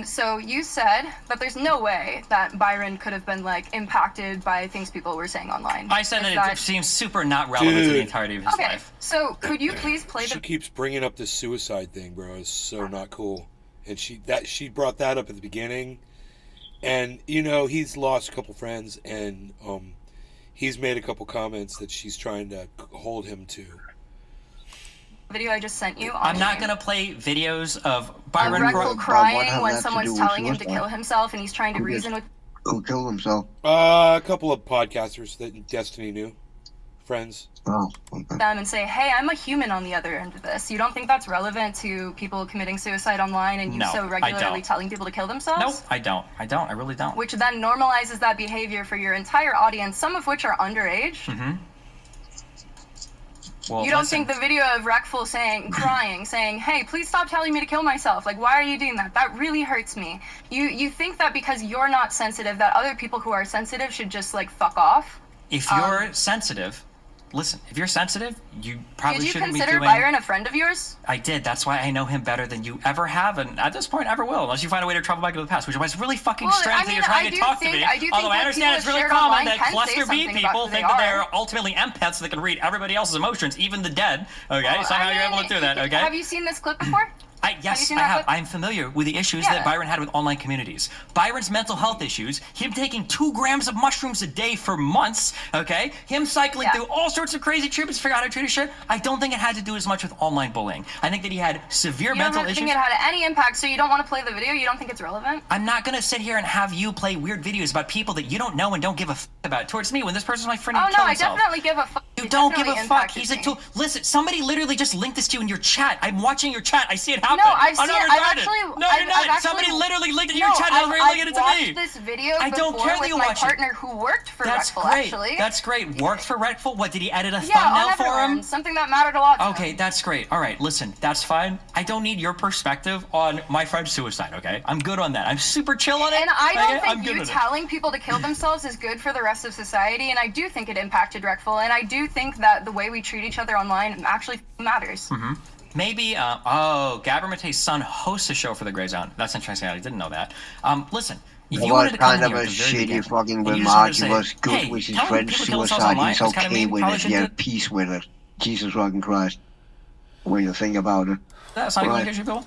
So you said that there's no way that Byron could have been like impacted by things people were saying online. I said that it seems super not relevant to the entirety of his life. So could you please play She keeps bringing up this suicide thing, bro. It's so not cool. And she brought that up at the beginning. And you know, he's lost a couple friends, and he's made a couple comments that she's trying to hold him to. Video I just sent you. I'm not gonna play videos of Byron crying when someone's telling him to kill himself, and he's trying to reason with. Who killed himself? A couple of podcasters that Destiny knew, friends. Oh, okay. Them and say, hey, I'm a human on the other end of this. You don't think that's relevant to people committing suicide online, and you so regularly telling people to kill themselves? Nope, I don't. I really don't. Which then normalizes that behavior for your entire audience, some of which are underage. Mm-hmm. Well, you don't think the video of Reckful crying, saying, hey, please stop telling me to kill myself. Like, why are you doing that? That really hurts me. You think that because you're not sensitive, that other people who are sensitive should just, like, fuck off? If you're sensitive, listen, if you're sensitive, you probably shouldn't be doing... Did you consider Byron a friend of yours? I did. That's why I know him better than you ever have, and at this point ever will, unless you find a way to travel back to the past, which was really fucking strange that you're trying to talk to me. Although I understand it's really common that cluster B people think that they're ultimately empaths that can read everybody else's emotions, even the dead. Okay, somehow you're able to do that, okay? Have you seen this clip before? Yes, I have. I'm familiar with the issues that Byron had with online communities. Byron's mental health issues, him taking 2 grams of mushrooms a day for months, okay? Him cycling through all sorts of crazy treatments to figure out how to treat his shit. I don't think it had to do as much with online bullying. I think that he had severe mental issues. You don't think it had any impact, so you don't want to play the video? You don't think it's relevant? I'm not going to sit here and have you play weird videos about people that you don't know and don't give a f*** about towards me when this person's my friend and kill himself. I definitely give a fuck. You don't give a fuck. He's a tool. Listen, somebody literally just linked this to you in your chat. I'm watching your chat. I see it happen. No, I've seen it. No, you're not. Somebody literally linked it in your chat. I've linked it to me. watched this video before with my partner who worked for Reckful, actually. That's great. Worked for Reckful? What, did he edit a thumbnail for him? Something that mattered a lot to Okay, that's great. All right, listen, that's fine. I don't need your perspective on my friend's suicide, okay? I'm good on that. I'm super chill on it. And I don't think you telling people to kill themselves is good for the rest of society, and I do think it impacted Reckful, and I do think that the way we treat each other online actually matters. Mm-hmm. Maybe, Gabor Mate's son hosts a show for the Grey Zone. That's interesting. I didn't know that. Listen, if you wanted to come kind of a shitty fucking remark. He was good with his friend's suicide. He's okay with it. He had peace with it. Jesus fucking Christ. When you think about it. That's not going to people?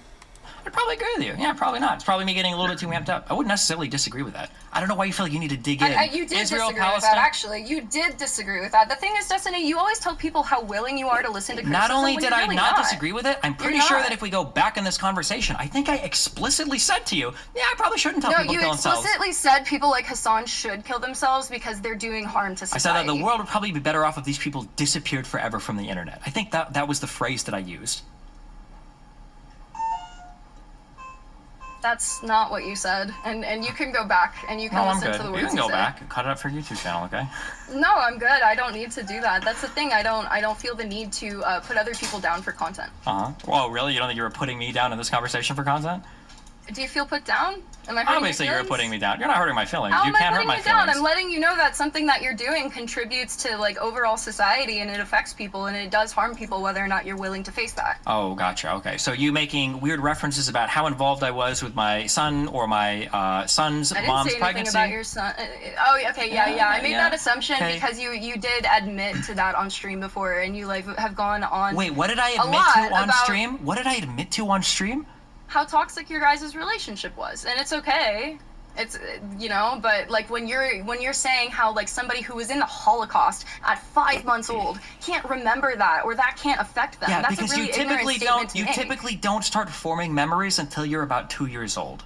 I'd probably agree with you. Yeah, probably not. It's probably me getting a little bit too amped up. I wouldn't necessarily disagree with that. I don't know why you feel like you need to dig in. You did disagree with that, actually. You did disagree with that. The thing is, Destiny, you always tell people how willing you are to listen to criticism. Not only did I not disagree with it, I'm pretty sure that if we go back in this conversation, I think I explicitly said to you, yeah, I probably shouldn't tell people to kill themselves. No, you explicitly said people like Hassan should kill themselves because they're doing harm to society. I said that the world would probably be better off if these people disappeared forever from the internet. I think that was the phrase that I used. That's not what you said, and you can go back and you can listen to the words you can go back, cut it up for your YouTube channel, okay? No, I'm good. I don't need to do that. That's the thing. I don't feel the need to put other people down for content. Well, really? You don't think you were putting me down in this conversation for content? Do you feel put down? Am I hurting Obviously, your you're putting me down. You're not hurting my feelings. How you am can't I hurt my putting you down? feelings. I'm letting you know that something that you're doing contributes to like overall society, and it affects people, and it does harm people, whether or not you're willing to face that. Oh, gotcha. Okay, so you making weird references about how involved I was with my son or my son's mom's pregnancy? I didn't say anything about your son. Oh, okay, yeah. I made that assumption because you did admit to that on stream before, and you like have gone on. Wait, what did I admit to on stream? What did I admit to on stream? How toxic your guys' relationship was, and it's okay. It's but like when you're saying how like somebody who was in the Holocaust at 5 months old can't remember that or that can't affect them. Yeah, that's because a really you typically don't start forming memories until you're about 2 years old.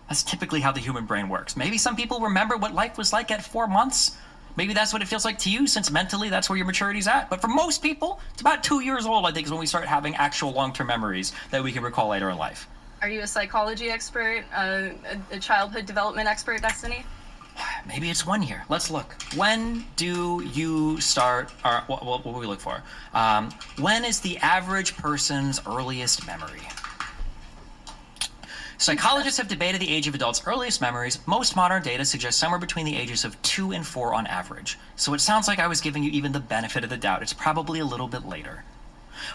That's typically how the human brain works. Maybe some people remember what life was like at 4 months. Maybe that's what it feels like to you, since mentally that's where your maturity's at. But for most people, it's about 2 years old, I think, is when we start having actual long-term memories that we can recall later in life. Are you a psychology expert, a childhood development expert, Destiny? Maybe it's 1 year. Let's look. When do you start, or what will we look for? When is the average person's earliest memory? Psychologists have debated the age of adults' earliest memories. Most modern data suggests somewhere between the ages of 2 and 4 on average. So it sounds like I was giving you even the benefit of the doubt. It's probably a little bit later.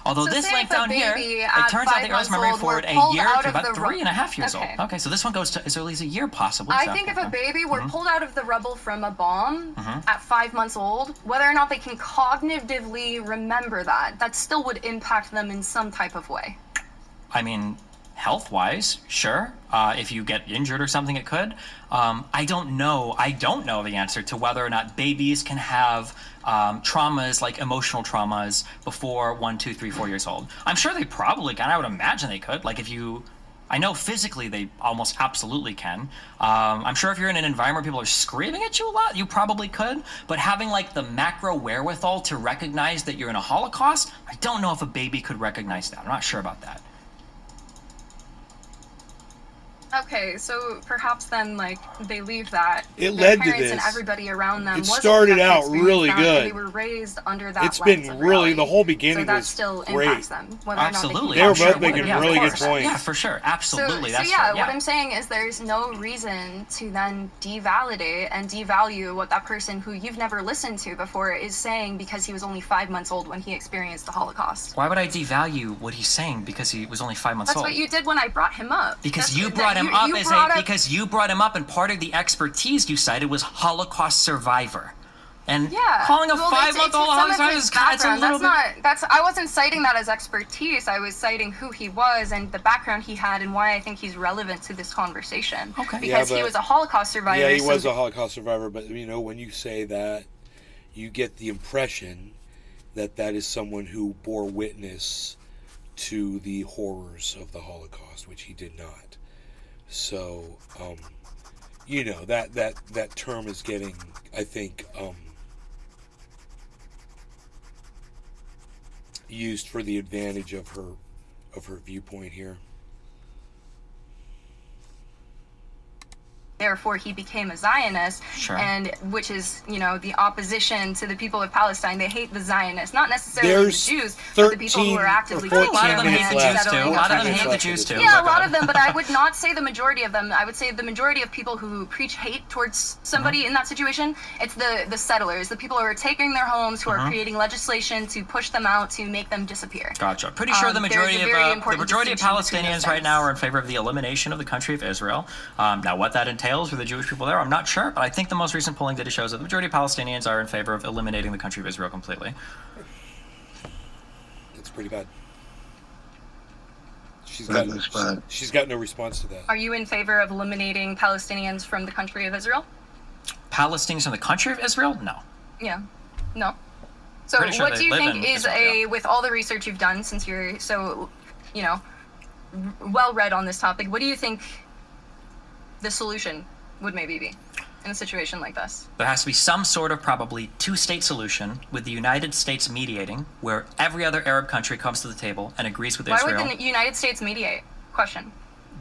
Although So this say link if a down here, baby it at turns out 5 the earliest months memory old forward were a pulled year out to of about the 3.5 years Okay. old. Okay, so this one goes to as early as a year, possibly. I so- think if a baby were pulled out of the rubble from a bomb Mhm. at 5 months old, whether or not they can cognitively remember that still would impact them in some type of way. I mean, health-wise, sure. If you get injured or something, it could. I don't know the answer to whether or not babies can have traumas, like emotional traumas, before 1, 2, 3, 4 years old. I'm sure they probably can. I would imagine they could. Like I know physically they almost absolutely can. I'm sure if you're in an environment where people are screaming at you a lot, you probably could. But having like the macro wherewithal to recognize that you're in a Holocaust, I don't know if a baby could recognize that. I'm not sure about that. Okay, so perhaps then, like, they leave that. It Their led to parents and this. everybody around them It wasn't started able to out experience really that, good. and they were raised under that It's lens been of really, reality. the whole beginning so that was still great. impacts them, whether Absolutely. They were I'm sure both it would. making Yeah, of really good course. points. Yeah, for sure. Absolutely. So That's yeah, true. what I'm saying is there's no reason to then devalidate and devalue what that person who you've never listened to before is saying because he was only 5 months old when he experienced the Holocaust. Why would I devalue what he's saying because he was only 5 months That's old? what you did when I brought him up. Because That's you what- brought that him you- up you as brought up- because you brought him up, and part of the expertise you cited was Holocaust survivor. And Yeah. calling a Well, 5-month-old some of Holocaust survivor his is kind of a background. little bit. I wasn't citing that as expertise. I was citing who he was and the background he had and why I think he's relevant to this conversation. Okay. Because Yeah, he but- was a Holocaust survivor. Yeah, he so was a Holocaust survivor, but when you say that, you get the impression that that is someone who bore witness to the horrors of the Holocaust, which he did not. So, that term is getting, I think, used for the advantage of her viewpoint here. Therefore, he became a Zionist, Sure. and which is, the opposition to the people of Palestine. They hate the Zionists, not necessarily There's the Jews, but the people who 13 are actively or 14 taking A lot of them land hate and the Jews too. settling A lot of them upon hate it. the Jews too. Yeah, a But, lot of them, but I would not say the majority of them. I would say the majority of people who preach hate towards somebody in that situation, it's the settlers, the people who are taking their homes, who are creating legislation to push them out, to make them disappear. Gotcha. Pretty sure the there's a majority very of important distinction between Palestinians those right things. now are in favor of the elimination of the country of Israel. Now, what that entails for the Jewish people there, I'm not sure, but I think the most recent polling data shows that the majority of Palestinians are in favor of eliminating the country of Israel completely. That's pretty bad. That looks bad. She's got no response to that. Are you in favor of eliminating Palestinians from the country of Israel? Palestinians from the country of Israel? No. Yeah. No. So Pretty sure what they do you live think in is Israel, with all the research you've done since you're so, well read on this topic, what do you think the solution would maybe be in a situation like this? There has to be some sort of probably two-state solution with the United States mediating, where every other Arab country comes to the table and agrees with Why Israel. would the United States mediate? Question.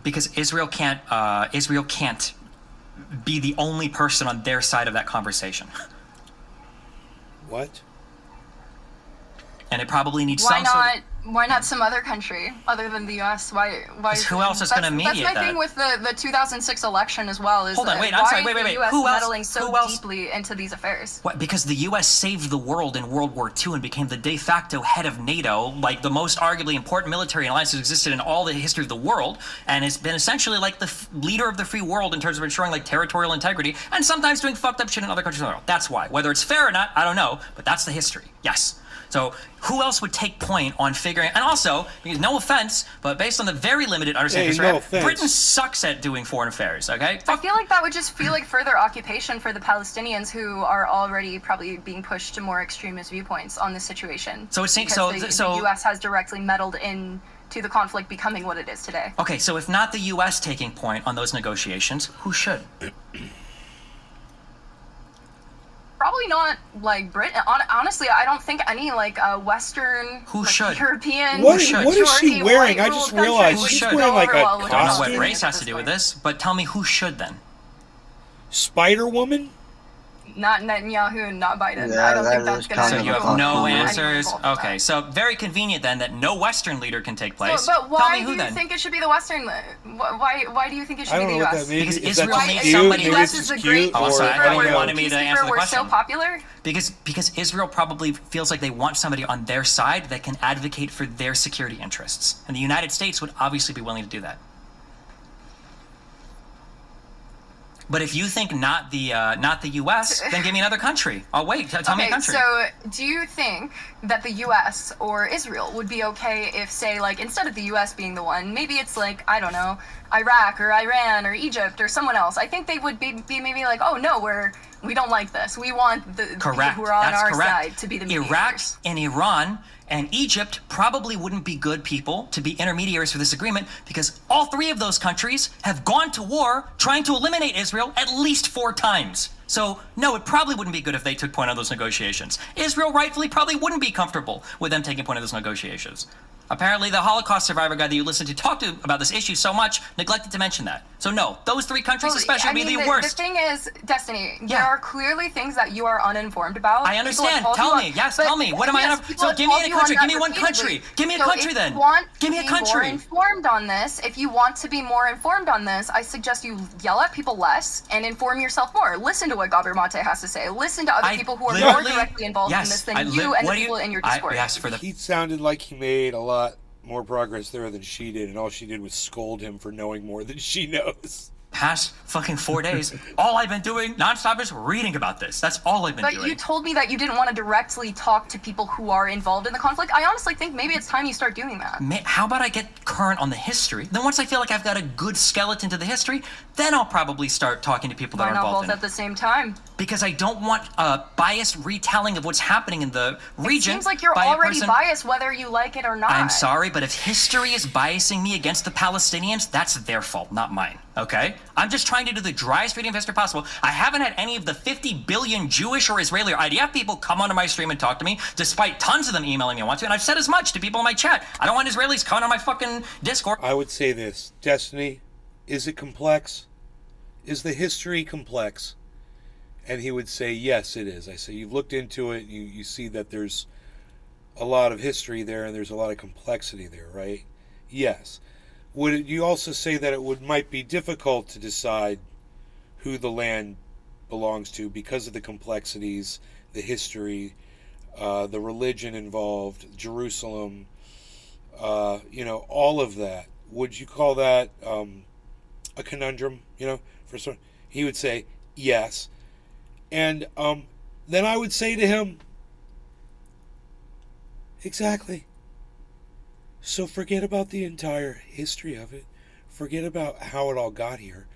Because Israel can't be the only person on their side of that conversation. What? And it probably needs Why some not? sort of... Why not some other country other than the U.S.? Why? Who else is gonna mediate That's my that? thing with the 2006 election as well. Is Hold on, that wait, I'm why sorry, is wait. the U.S. Who else- meddling so who else- deeply into these affairs? What, because the U.S. saved the world in World War II and became the de facto head of NATO, like the most arguably important military alliance that existed in all the history of the world, and has been essentially like the leader of the free world in terms of ensuring like territorial integrity, and sometimes doing fucked up shit in other countries in the world. That's why. Whether it's fair or not, I don't know, but that's the history. Yes. So who else would take point on figuring? And also, because no offense, but based on the very limited understanding, Hey, no offense. Britain sucks at doing foreign affairs. Okay. I feel like that would just feel like further occupation for the Palestinians who are already probably being pushed to more extremist viewpoints on this situation. So it seems Because so. the U.S. has directly meddled in to the conflict becoming what it is today. Okay, so if not the U.S. taking point on those negotiations, who should? Probably not like Britain. Honestly, I don't think any like Western, Who like, should? European. What should? is she majority wearing? I white just ruled realized country she's would wearing go like over a well with I don't know costume. what race has this to do with point. this, but tell me who should then? Spider Woman? Not Netanyahu, not Biden. Yeah, I don't think that that's is gonna. kind So of you a have no possible answers? involved in Okay, that. so very convenient then that no Western leader can take place. But Tell why me do who you then? think it should be the Western? Why do you think it should I be don't the know what U.S.? that means. Because Is Israel that needs cute? somebody- Maybe U.S. it's is a cute, great. Oh, I'm or sorry, I I thought don't you know. wanted me to answer the We're so question. popular. Because Israel probably feels like they want somebody on their side that can advocate for their security interests, and the United States would obviously be willing to do that. But if you think not the U.S., then give me another country. I'll wait. Tell me a Okay, country. so do you think that the U.S. or Israel would be okay if, say, like, instead of the U.S. being the one, maybe it's like, I don't know, Iraq or Iran or Egypt or someone else? I think they would be maybe like, oh no, we don't like this. We want the people Correct. who are on That's our correct. side to be the mediators. Iraq and Iran and Egypt probably wouldn't be good people to be intermediaries for this agreement because all three of those countries have gone to war trying to eliminate Israel at least 4 times. So, no, it probably wouldn't be good if they took point of those negotiations. Israel rightfully probably wouldn't be comfortable with them taking point of those negotiations. Apparently, the Holocaust survivor guy that you listened to talk to about this issue so much neglected to mention that. So, no, those 3 countries especially would be the worst. The thing is, Destiny, there Yeah. are clearly things that you are uninformed about. I understand. People have told Tell you me. Yes, tell me. What am I yes, on? people So have give me told a you country. on Give me that one repeatedly. country. Give me a So country if then. you want Give me to a be more country. informed on this, if you want to be more informed on this, I suggest you yell at people less and inform yourself more. Listen to what Gabor Mate has to say. Listen to other people who are more literally- directly involved in yes, this than I you and what the do people in your Discord. Yes, for the He sounded like he made a lot more progress there than she did, and all she did was scold him for knowing more than she knows. past fucking 4 days, all I've been doing nonstop is reading about this. That's all I've been But doing. you told me that you didn't want to directly talk to people who are involved in the conflict. I honestly think maybe it's time you start doing that. How about I get current on the history? Then once I feel like I've got a good skeleton to the history, then I'll probably start talking to people that Why are not involved both in at it. the same time? Because I don't want a biased retelling of what's happening in the region. It seems like you're by a already person- biased whether you like it or not. I'm sorry, but if history is biasing me against the Palestinians, that's their fault, not mine, okay? I'm just trying to do the driest freedom of history possible. I haven't had any of the 50 billion Jewish or Israeli or IDF people come onto my stream and talk to me, despite tons of them emailing me I want to, and I've said as much to people in my chat. I don't want Israelis coming on my fucking Discord. I would say this, Destiny, is it complex? Is the history complex? And he would say, yes, it is. I say, you've looked into it, you see that there's a lot of history there and there's a lot of complexity there, right? Yes. Would you also say that it might be difficult to decide who the land belongs to because of the complexities, the history, the religion involved, Jerusalem, all of that? Would you call that a conundrum, for some? He would say, yes. And then I would say to him, exactly. So forget about the entire history of it. Forget about how it all got here.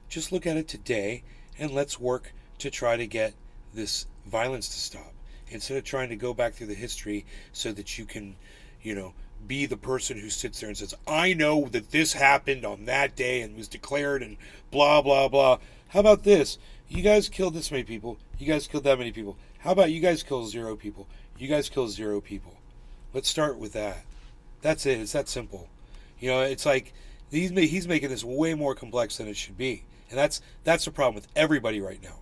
Just look at it today and let's work to try to get this violence to stop. Instead of trying to go back through the history so that you can, be the person who sits there and says, I know that this happened on that day and was declared and blah, blah, blah. How about this? You guys killed this many people. You guys killed that many people. How about you guys kill 0 people? You guys kill 0 people. Let's start with that. That's it. It's that simple. It's like he's making this way more complex than it should be. And that's the problem with everybody right now.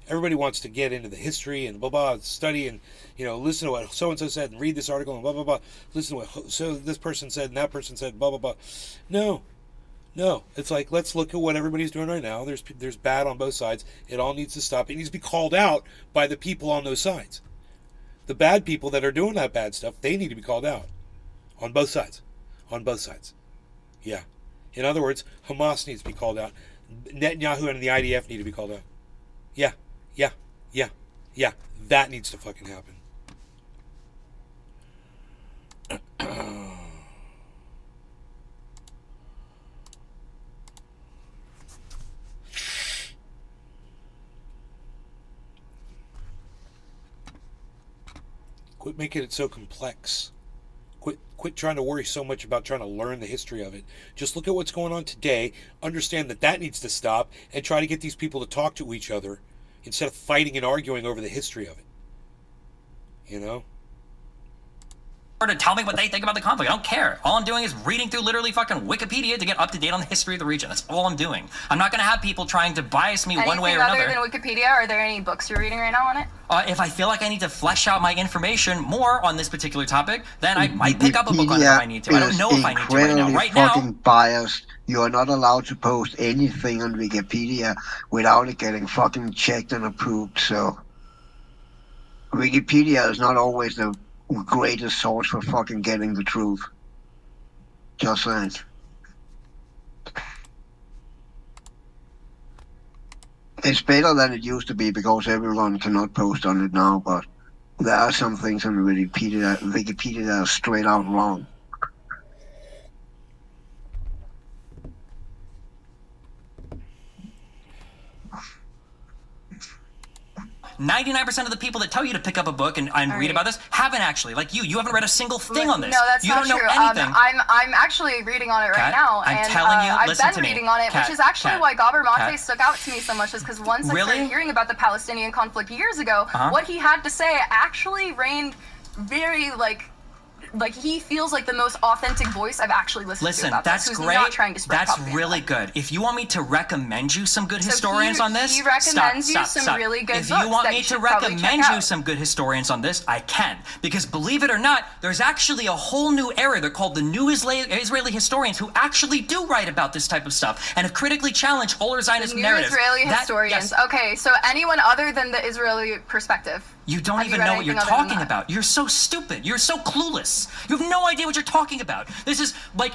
Everybody wants to get into the history and blah, blah, study and, listen to what so-and-so said and read this article and blah, blah, blah. Listen to what this person said and that person said, blah, blah, blah. No. It's like, let's look at what everybody's doing right now. There's bad on both sides. It all needs to stop. It needs to be called out by the people on those sides. The bad people that are doing that bad stuff, they need to be called out. On both sides. On both sides. Yeah. In other words, Hamas needs to be called out. Netanyahu and the IDF need to be called out. Yeah. That needs to fucking happen. Quit making it so complex. Quit trying to worry so much about trying to learn the history of it. Just look at what's going on today, understand that needs to stop, and try to get these people to talk to each other instead of fighting and arguing over the history of it. You know? To tell me what they think about the conflict. I don't care. All I'm doing is reading through literally fucking Wikipedia to get up to date on the history of the region. That's all I'm doing. I'm not going to have people trying to bias me one way or another. Anything other than Wikipedia? Are there any books you're reading right now on it? If I feel like I need to flesh out my information more on this particular topic, then I might pick up a book on it if I need to. I don't know if I need to right now. Right now, fucking biased. You are not allowed to post anything on Wikipedia without it getting fucking checked and approved. So Wikipedia is not always the greatest source for fucking getting the truth. Just saying. It's better than it used to be because everyone cannot post on it now, but there are some things on Wikipedia that are straight out wrong. 99% of the people that tell you to pick up a book and read right. about this haven't actually. Like you haven't read a single thing on this. No, that's you not don't true. know anything. I'm actually reading on it right Kat, now, I'm and telling you, I've listen been to me. reading on it, Kat, which is actually Kat, why Gabor Mate Kat. stuck out to me so much. Is because once I Really? started hearing about the Palestinian conflict years ago, what he had to say actually reigned very like he feels like the most authentic voice I've actually listened to Listen, about that's this. Who's great. Not trying to spread That's propaganda. really good. If you want me to recommend you some good So historians on this, he recommends you some stop. really good If books you want that me you to should probably recommend check you out. some good historians on this, I can. Because believe it or not, there's actually a whole new era. They're called the New Israeli historians who actually do write about this type of stuff and have critically challenged older Zionist New narratives. Israeli That- historians. yes. Okay, so anyone other than the Israeli perspective. You don't Have you even read know what you're anything other than talking that? about. You're so stupid. You're so clueless. You have no idea what you're talking about. This is like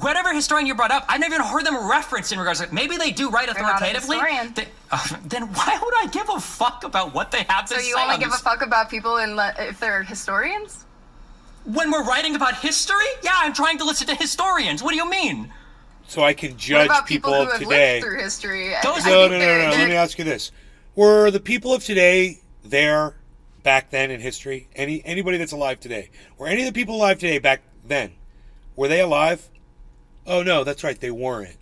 whatever historian you brought up. I've never even heard them reference in regards to maybe they do write They're not a authoritatively. historian. Then why would I give a fuck about what they have to So say? you only on give a this? fuck about people if they're historians? When we're writing about history? Yeah, I'm trying to listen to historians. What do you mean? So I can What judge about people people of who have today. lived through history? Those- I No. think they're- Let me ask you this: were the people of today there back then in history? Anybody that's alive today? Were any of the people alive today back then? Were they alive? Oh no, that's right, they weren't.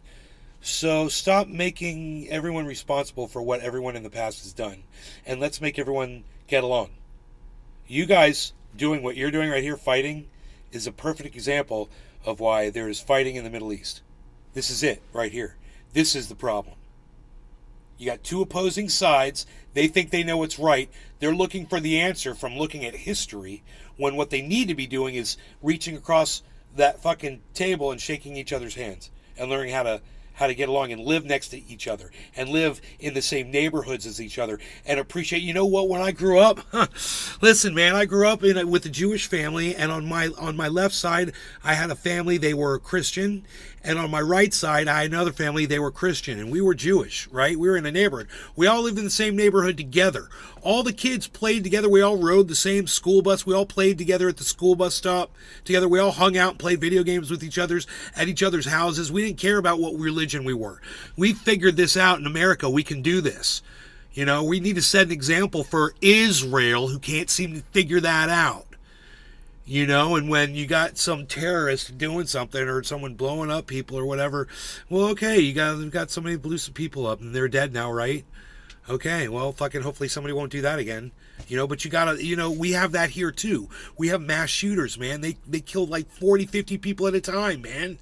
So stop making everyone responsible for what everyone in the past has done, and let's make everyone get along. You guys doing what you're doing right here, fighting, is a perfect example of why there is fighting in the Middle East. This is it right here. This is the problem. You got two opposing sides. They think they know what's right. They're looking for the answer from looking at history, when what they need to be doing is reaching across that fucking table and shaking each other's hands and learning how to get along and live next to each other and live in the same neighborhoods as each other and appreciate. You know what? When I grew up, listen, man, I grew up with a Jewish family, and on my left side, I had a family, they were Christian, and on my right side, I had another family, they were Christian, and we were Jewish, right? We were in a neighborhood. We all lived in the same neighborhood together. All the kids played together. We all rode the same school bus. We all played together at the school bus stop together. We all hung out and played video games with each other's at each other's houses. We didn't care about what religion we were. We figured this out in America. We can do this. You know, we need to set an example for Israel, who can't seem to figure that out. You know, and when you got some terrorist doing something or someone blowing up people or whatever, well, okay, you got somebody who blew some people up and they're dead now, right? Okay, well, fucking hopefully somebody won't do that again. You know, but you gotta, you know, we have that here too. We have mass shooters, man. They kill like 40, 50 people at a time, man.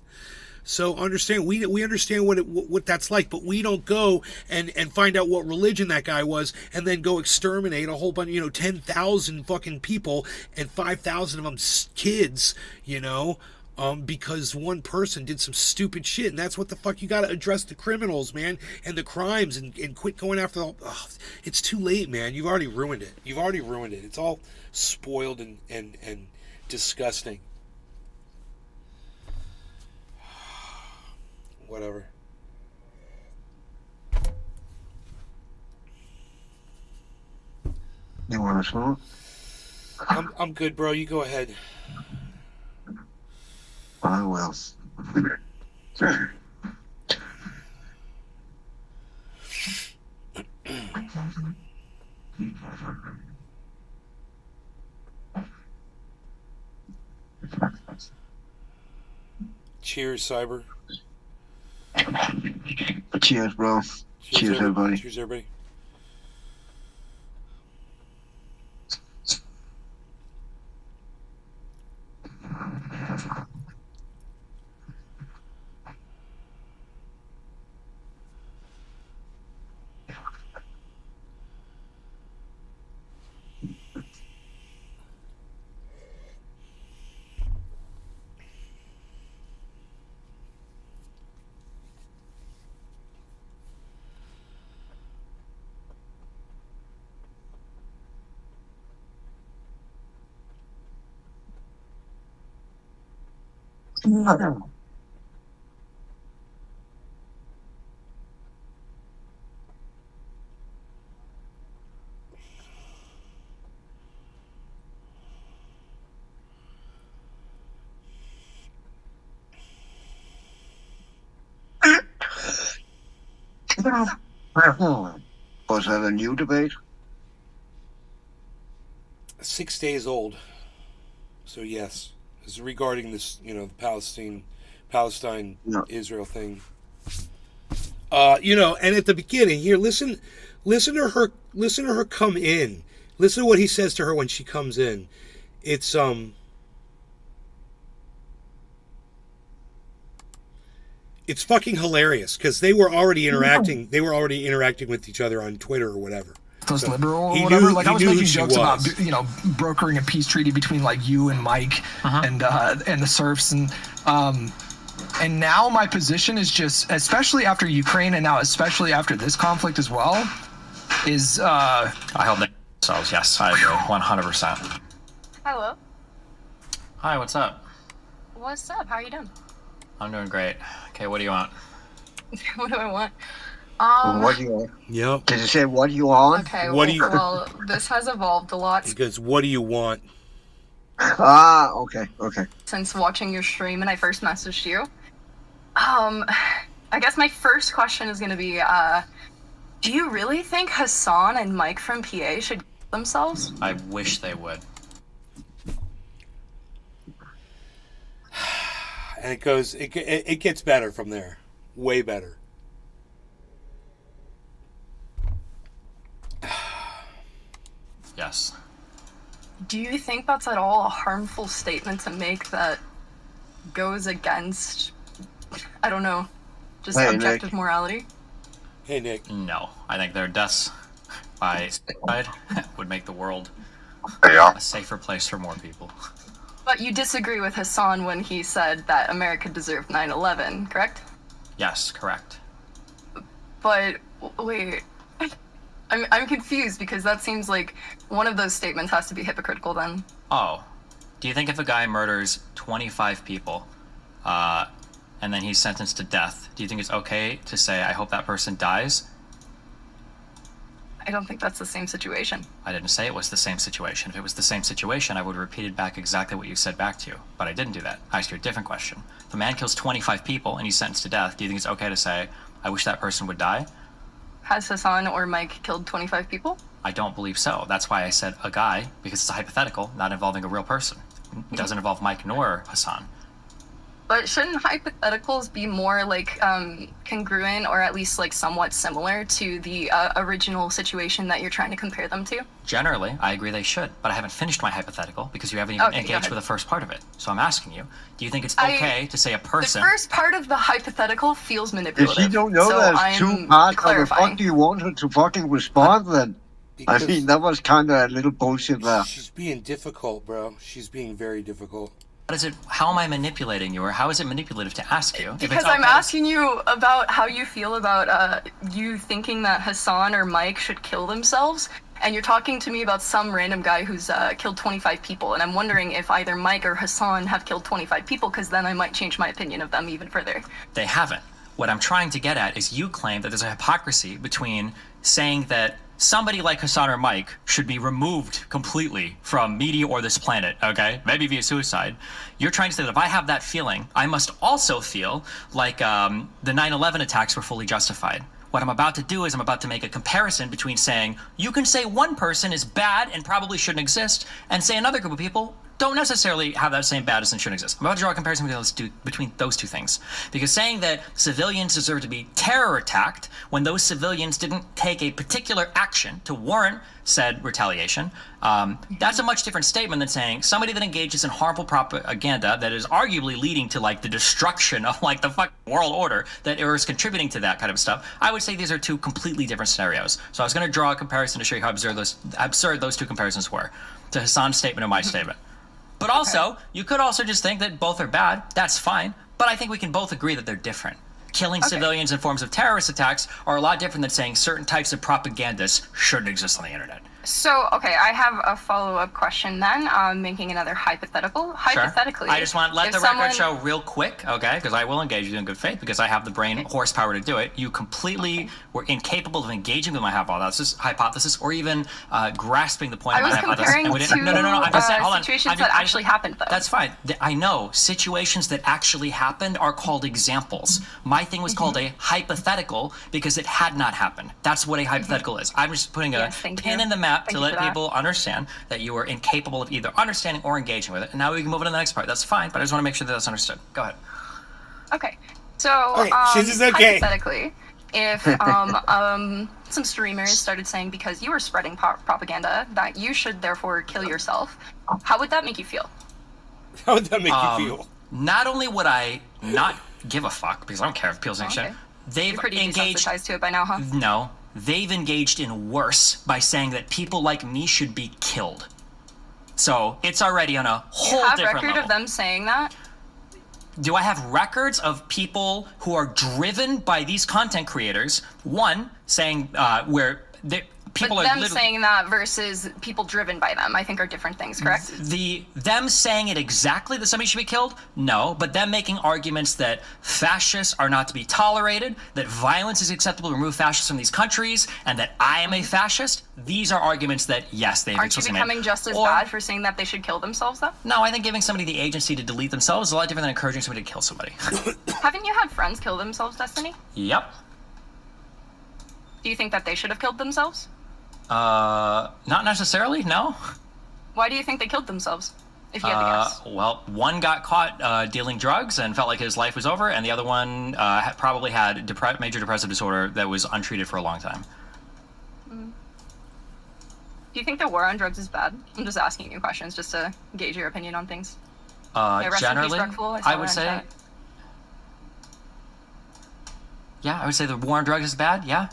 So understand, we understand what that's like, but we don't go and find out what religion that guy was and then go exterminate a whole bunch, 10,000 fucking people and 5,000 of them kids, because one person did some stupid shit. And that's what the fuck, you got to address the criminals, man, and the crimes and quit going after it's too late, man. You've already ruined it. It's all spoiled and disgusting. Whatever. You want to smoke? I'm good, bro. You go ahead. I will. Cheers, Cyber. Cheers, bro. Cheers, everybody. Cheers, everybody. Was that a new debate? 6 days old. So yes, this is regarding this, the Palestine No. Israel thing. And at the beginning here, listen to her come in. Listen to what he says to her when she comes in. It's it's fucking hilarious because they were already interacting. They were already interacting with each other on Twitter or whatever. Those So liberal or he whatever. knew- Like he I was knew who making she jokes about, was. brokering a peace treaty between like you and Mike and the serfs and now my position is just, especially after Ukraine and now especially after this conflict as well, is I hope they themselves. Yes, I agree, 100%. Hello. Hi, what's up? What's up? How are you doing? I'm doing great. Okay, what do you want? What do I want? What do you want? Yep. Did you say what you want? Okay, What do you- well, this has evolved a lot Because what do you want? Ah, okay. since watching your stream and I first messaged you. I guess my first question is going to be, do you really think Hassan and Mike from PA should kill themselves? I wish they would. And it gets better from there. Way better. Yes. Do you think that's at all a harmful statement to make that goes against, I don't know, just Hey, objective Nick. morality? Hey, Nick. No, I think their deaths by suicide would make the world Yeah. a safer place for more people. But you disagree with Hassan when he said that America deserved 9/11, correct? Yes, correct. But wait, I'm confused because that seems like one of those statements has to be hypocritical then. Oh, do you think if a guy murders 25 people, and then he's sentenced to death, do you think it's okay to say, I hope that person dies? I don't think that's the same situation. I didn't say it was the same situation. If it was the same situation, I would have repeated back exactly what you said back to you. But I didn't do that. I asked you a different question. If a man kills 25 people and he's sentenced to death, do you think it's okay to say, I wish that person would die? Has Hassan or Mike killed 25 people? I don't believe so. That's why I said a guy, because it's a hypothetical, not involving a real person. It doesn't involve Mike nor Hassan. But shouldn't hypotheticals be more like congruent or at least like somewhat similar to the original situation that you're trying to compare them to? Generally, I agree they should, but I haven't finished my hypothetical because you haven't even Okay, go engaged ahead. with the first part of it. So I'm asking you, do you think it's okay to say a person... The first part of the hypothetical feels If manipulative. you don't know so there's I'm two parts, how the clarifying. fuck do you want her to fucking respond then? I Because mean, that was kind of a little bullshit there. she's being difficult, bro. She's being very difficult. How am I manipulating you, or how is it manipulative to ask you? If it's Because I'm okay to- asking you about how you feel about you thinking that Hassan or Mike should kill themselves, and you're talking to me about some random guy who's killed 25 people, and I'm wondering if either Mike or Hassan have killed 25 people, because then I might change my opinion of them even further. They haven't. What I'm trying to get at is you claim that there's a hypocrisy between saying that somebody like Hassan or Mike should be removed completely from media or this planet, okay? Maybe via suicide. You're trying to say that if I have that feeling, I must also feel like the 9/11 attacks were fully justified. What I'm about to do is I'm about to make a comparison between saying you can say one person is bad and probably shouldn't exist, and say another group of people don't necessarily have that same badness and shouldn't exist. I'm about to draw a comparison between those two things. Because saying that civilians deserve to be terror attacked when those civilians didn't take a particular action to warrant said retaliation, that's a much different statement than saying somebody that engages in harmful propaganda that is arguably leading to like the destruction of like the fucking world order that is contributing to that kind of stuff. I would say these are two completely different scenarios. So I was going to draw a comparison to show you how absurd those two comparisons were to Hassan's statement and my statement. But also, you could also just think that both are bad. That's fine. But I think we can both agree that they're different. Killing civilians in forms of terrorist attacks are a lot different than saying certain types of propagandists shouldn't exist on the internet. So, okay, I have a follow-up question then. Making another hypothetical. Hypothetically, I just want to let if the someone- record show real quick, okay? Because I will engage you in good faith because I have the brain horsepower to do it. You completely were incapable of engaging with my hypothesis or even grasping the point I of my was hypothesis. comparing And we didn't- no. I'm just saying, hold on. situations that actually happened, though. That's fine. I know situations that actually happened are called examples. My thing was called a hypothetical because it had not happened. That's what a hypothetical is. I'm just putting a pin in the map to let people understand that you are incapable of either understanding or engaging with it. And now we can move on to the next part. That's fine, but I just want to make sure that that's understood. Go ahead. Okay, so this is okay. hypothetically, if some streamers started saying because you were spreading propaganda that you should therefore kill yourself, how would that make you feel? How would that make you feel? Not only would I not give a fuck because I don't care if people say shit, Okay. they've You're pretty engaged. desensitized to it by now, huh? No, they've engaged in worse by saying that people like me should be killed. So it's already on a whole You have different record level. of them saying that? Do I have records of people who are driven by these content creators? One saying where people But are them literally saying that versus people driven by them, I think, are different things, correct? them saying it exactly that somebody should be killed? No, but them making arguments that fascists are not to be tolerated, that violence is acceptable to remove fascists from these countries, and that I am a fascist. These are arguments that yes, they've Aren't you explicitly becoming made. just as Or- bad for saying that they should kill themselves, though? No, I think giving somebody the agency to delete themselves is a lot different than encouraging somebody to kill somebody. Haven't you had friends kill themselves, Destiny? Yep. Do you think that they should have killed themselves? Not necessarily. No. Why do you think they killed themselves? If you had to guess. Well, one got caught dealing drugs and felt like his life was over, and the other one probably had major depressive disorder that was untreated for a long time. Do you think the war on drugs is bad? I'm just asking you questions just to gauge your opinion on things. Yeah, rest in peace, Generally, Drugful. saw I that would in say, chat. yeah, I would say the war on drugs is bad. Yeah.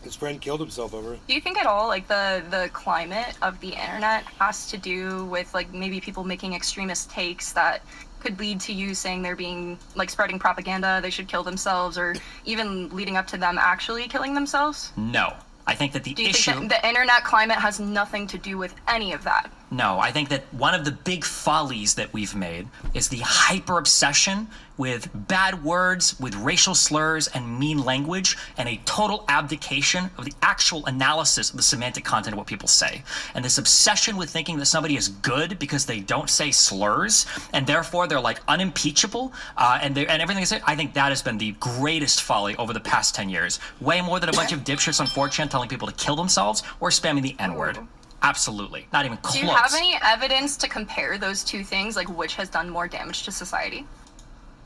His friend killed himself over it. Do you think at all, like, the climate of the internet has to do with, like, maybe people making extremist takes that could lead to you saying they're being, like, spreading propaganda, they should kill themselves, or even leading up to them actually killing themselves? No. I think that the Do you issue. think that the internet climate has nothing to do with any of that? No, I think that one of the big follies that we've made is the hyper obsession with bad words, with racial slurs and mean language, and a total abdication of the actual analysis of the semantic content of what people say. And this obsession with thinking that somebody is good because they don't say slurs, and therefore they're like unimpeachable, and everything they say, I think that has been the greatest folly over the past 10 years. Way more than a bunch of dipshits on 4chan telling people to kill themselves or spamming the N-word. Absolutely. Not even close. Do you have any evidence to compare those two things, like which has done more damage to society? Do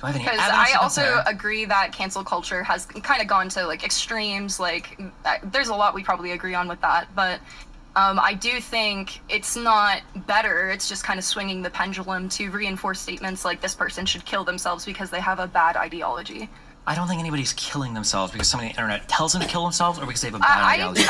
I have any Because evidence I to also compare? agree that cancel culture has kind of gone to like extremes. Like, there's a lot we probably agree on with that, but I do think it's not better. It's just kind of swinging the pendulum to reinforce statements like this person should kill themselves because they have a bad ideology. I don't think anybody's killing themselves because somebody on the internet tells them to kill themselves or because they have a bad ideology.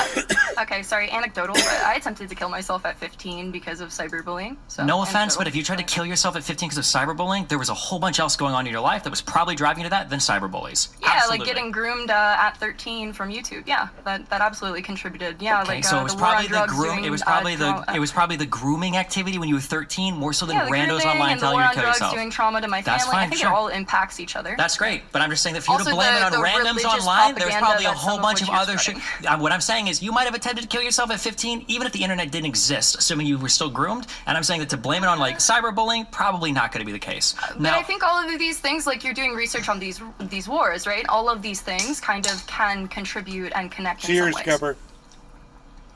Okay, sorry, anecdotal, but I attempted to kill myself at 15 because of cyberbullying. So No offense, anecdotal. but if you tried to kill yourself at 15 because of cyberbullying, there was a whole bunch else going on in your life that was probably driving you to that than cyberbullies. Yeah, Absolutely. like getting groomed at 13 from YouTube. Yeah, that absolutely contributed. Yeah, Okay, like so it was the war on probably the drugs groom. doing, It was probably trauma- it was probably the grooming activity when you were 13, more so than yeah, the randos grooming online and the telling war you to on kill drugs yourself. doing trauma to my That's family. I fine, think sure. it all impacts each other. That's great, but I'm just saying that for you to Also, blame it on the randoms religious online, there's propaganda probably a that whole some of bunch which of you're other shit. spreading. What I'm saying is you might have attempted to kill yourself at 15, even if the internet didn't exist, assuming you were still groomed. And I'm saying that to blame it on like cyberbullying, probably not going to be the case. But I think all of these things, like you're doing research on these wars, right? All of these things kind of can contribute and connect in Cheers, some ways. Cupper.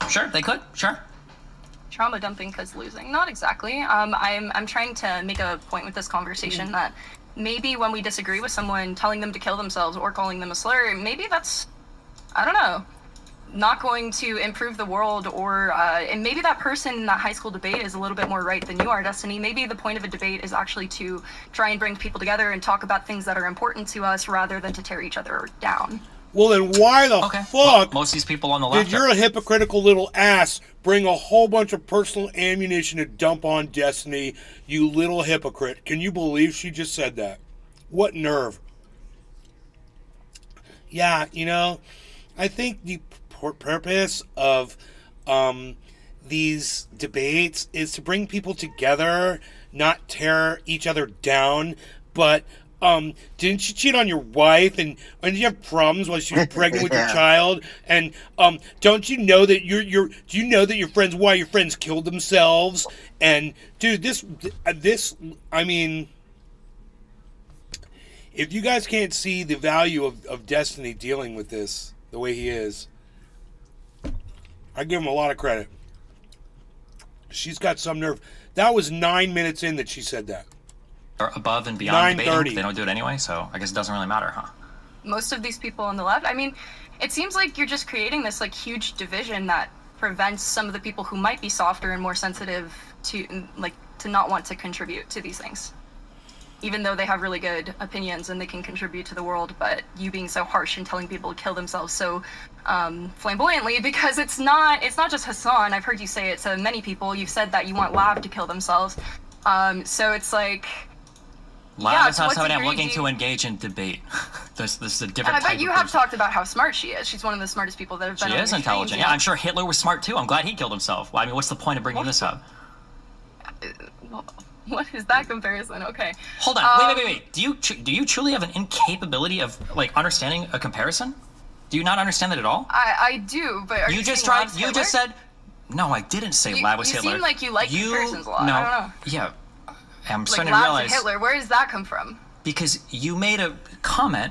Sure, they could. Sure. Trauma dumping because losing, not exactly. I'm trying to make a point with this conversation that maybe when we disagree with someone, telling them to kill themselves or calling them a slur, maybe that's, I don't know, not going to improve the world, or and maybe that person in that high school debate is a little bit more right than you are, Destiny. Maybe the point of a debate is actually to try and bring people together and talk about things that are important to us rather than to tear each other down. Well, then why the fuck Most of these people on the left. did your hypocritical little ass bring a whole bunch of personal ammunition to dump on Destiny, you little hypocrite? Can you believe she just said that? What nerve? Yeah, you know, I think the purpose of these debates is to bring people together, not tear each other down. But didn't you cheat on your wife, and did you have problems while she was pregnant with your child? And don't you know that do you know that your friends killed themselves? And dude, this I mean, if you guys can't see the value of Destiny dealing with this the way he is, I give him a lot of credit. She's got some nerve. That was 9 minutes in that she said that. Or above and beyond debating, 9:30. they don't do it anyway, so I guess it doesn't really matter, huh? Most of these people on the left, I mean, it seems like you're just creating this like huge division that prevents some of the people who might be softer and more sensitive to not want to contribute to these things. Even though they have really good opinions and they can contribute to the world, but you being so harsh and telling people to kill themselves so flamboyantly, because it's not just Hassan. I've heard you say it to many people. You've said that you want Lav to kill themselves. So it's like, Lav is so not what's somebody I'm agreed looking to- to engage in debate. this is a And different I type bet you of have person. talked about how smart she is. She's one of the smartest people that have been She on is your intelligent. streams, Yeah, I'm sure Hitler was smart too. I'm glad he killed himself. Well, I mean, what's the point of bringing this up? What is that comparison? Okay. Hold on. Wait. Do you truly have an incapability of like understanding a comparison? Do you not understand that at all? I do, but are you just saying tried. Lav's You Hitler? just said. No, I didn't say Lav was you Hitler. seem like you like comparisons a lot. No. I don't know. Yeah. I'm Like starting Lav's to realize Hitler, where does that come from? because you made a comment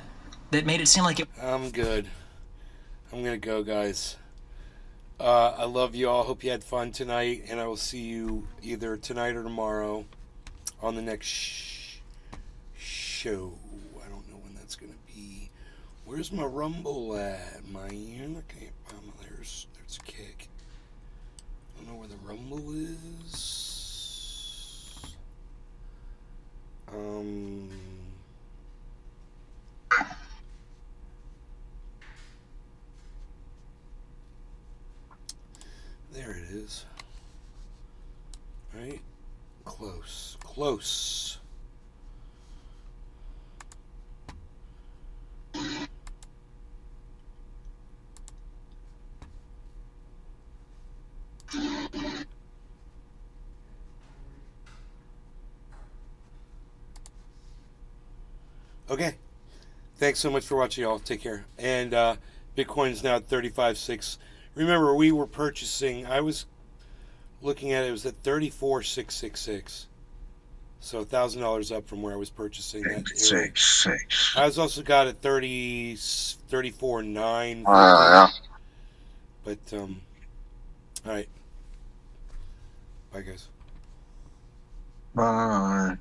that made it seem like it. I'm good. I'm gonna go, guys. I love you all. Hope you had fun tonight, and I will see you either tonight or tomorrow on the next show. I don't know when that's gonna be. Where's my Rumble at, man? Okay, there's a kick. I don't know where the Rumble is. There it is. Right? Close. Okay. Thanks so much for watching, y'all. Take care. And Bitcoin's now at 35.6. Remember, we were purchasing, I was looking at it, was at 34,666. So $1,000 up from where I was purchasing that. 666. I was also got at 34.9. Yeah. But all right. Bye, guys. Bye.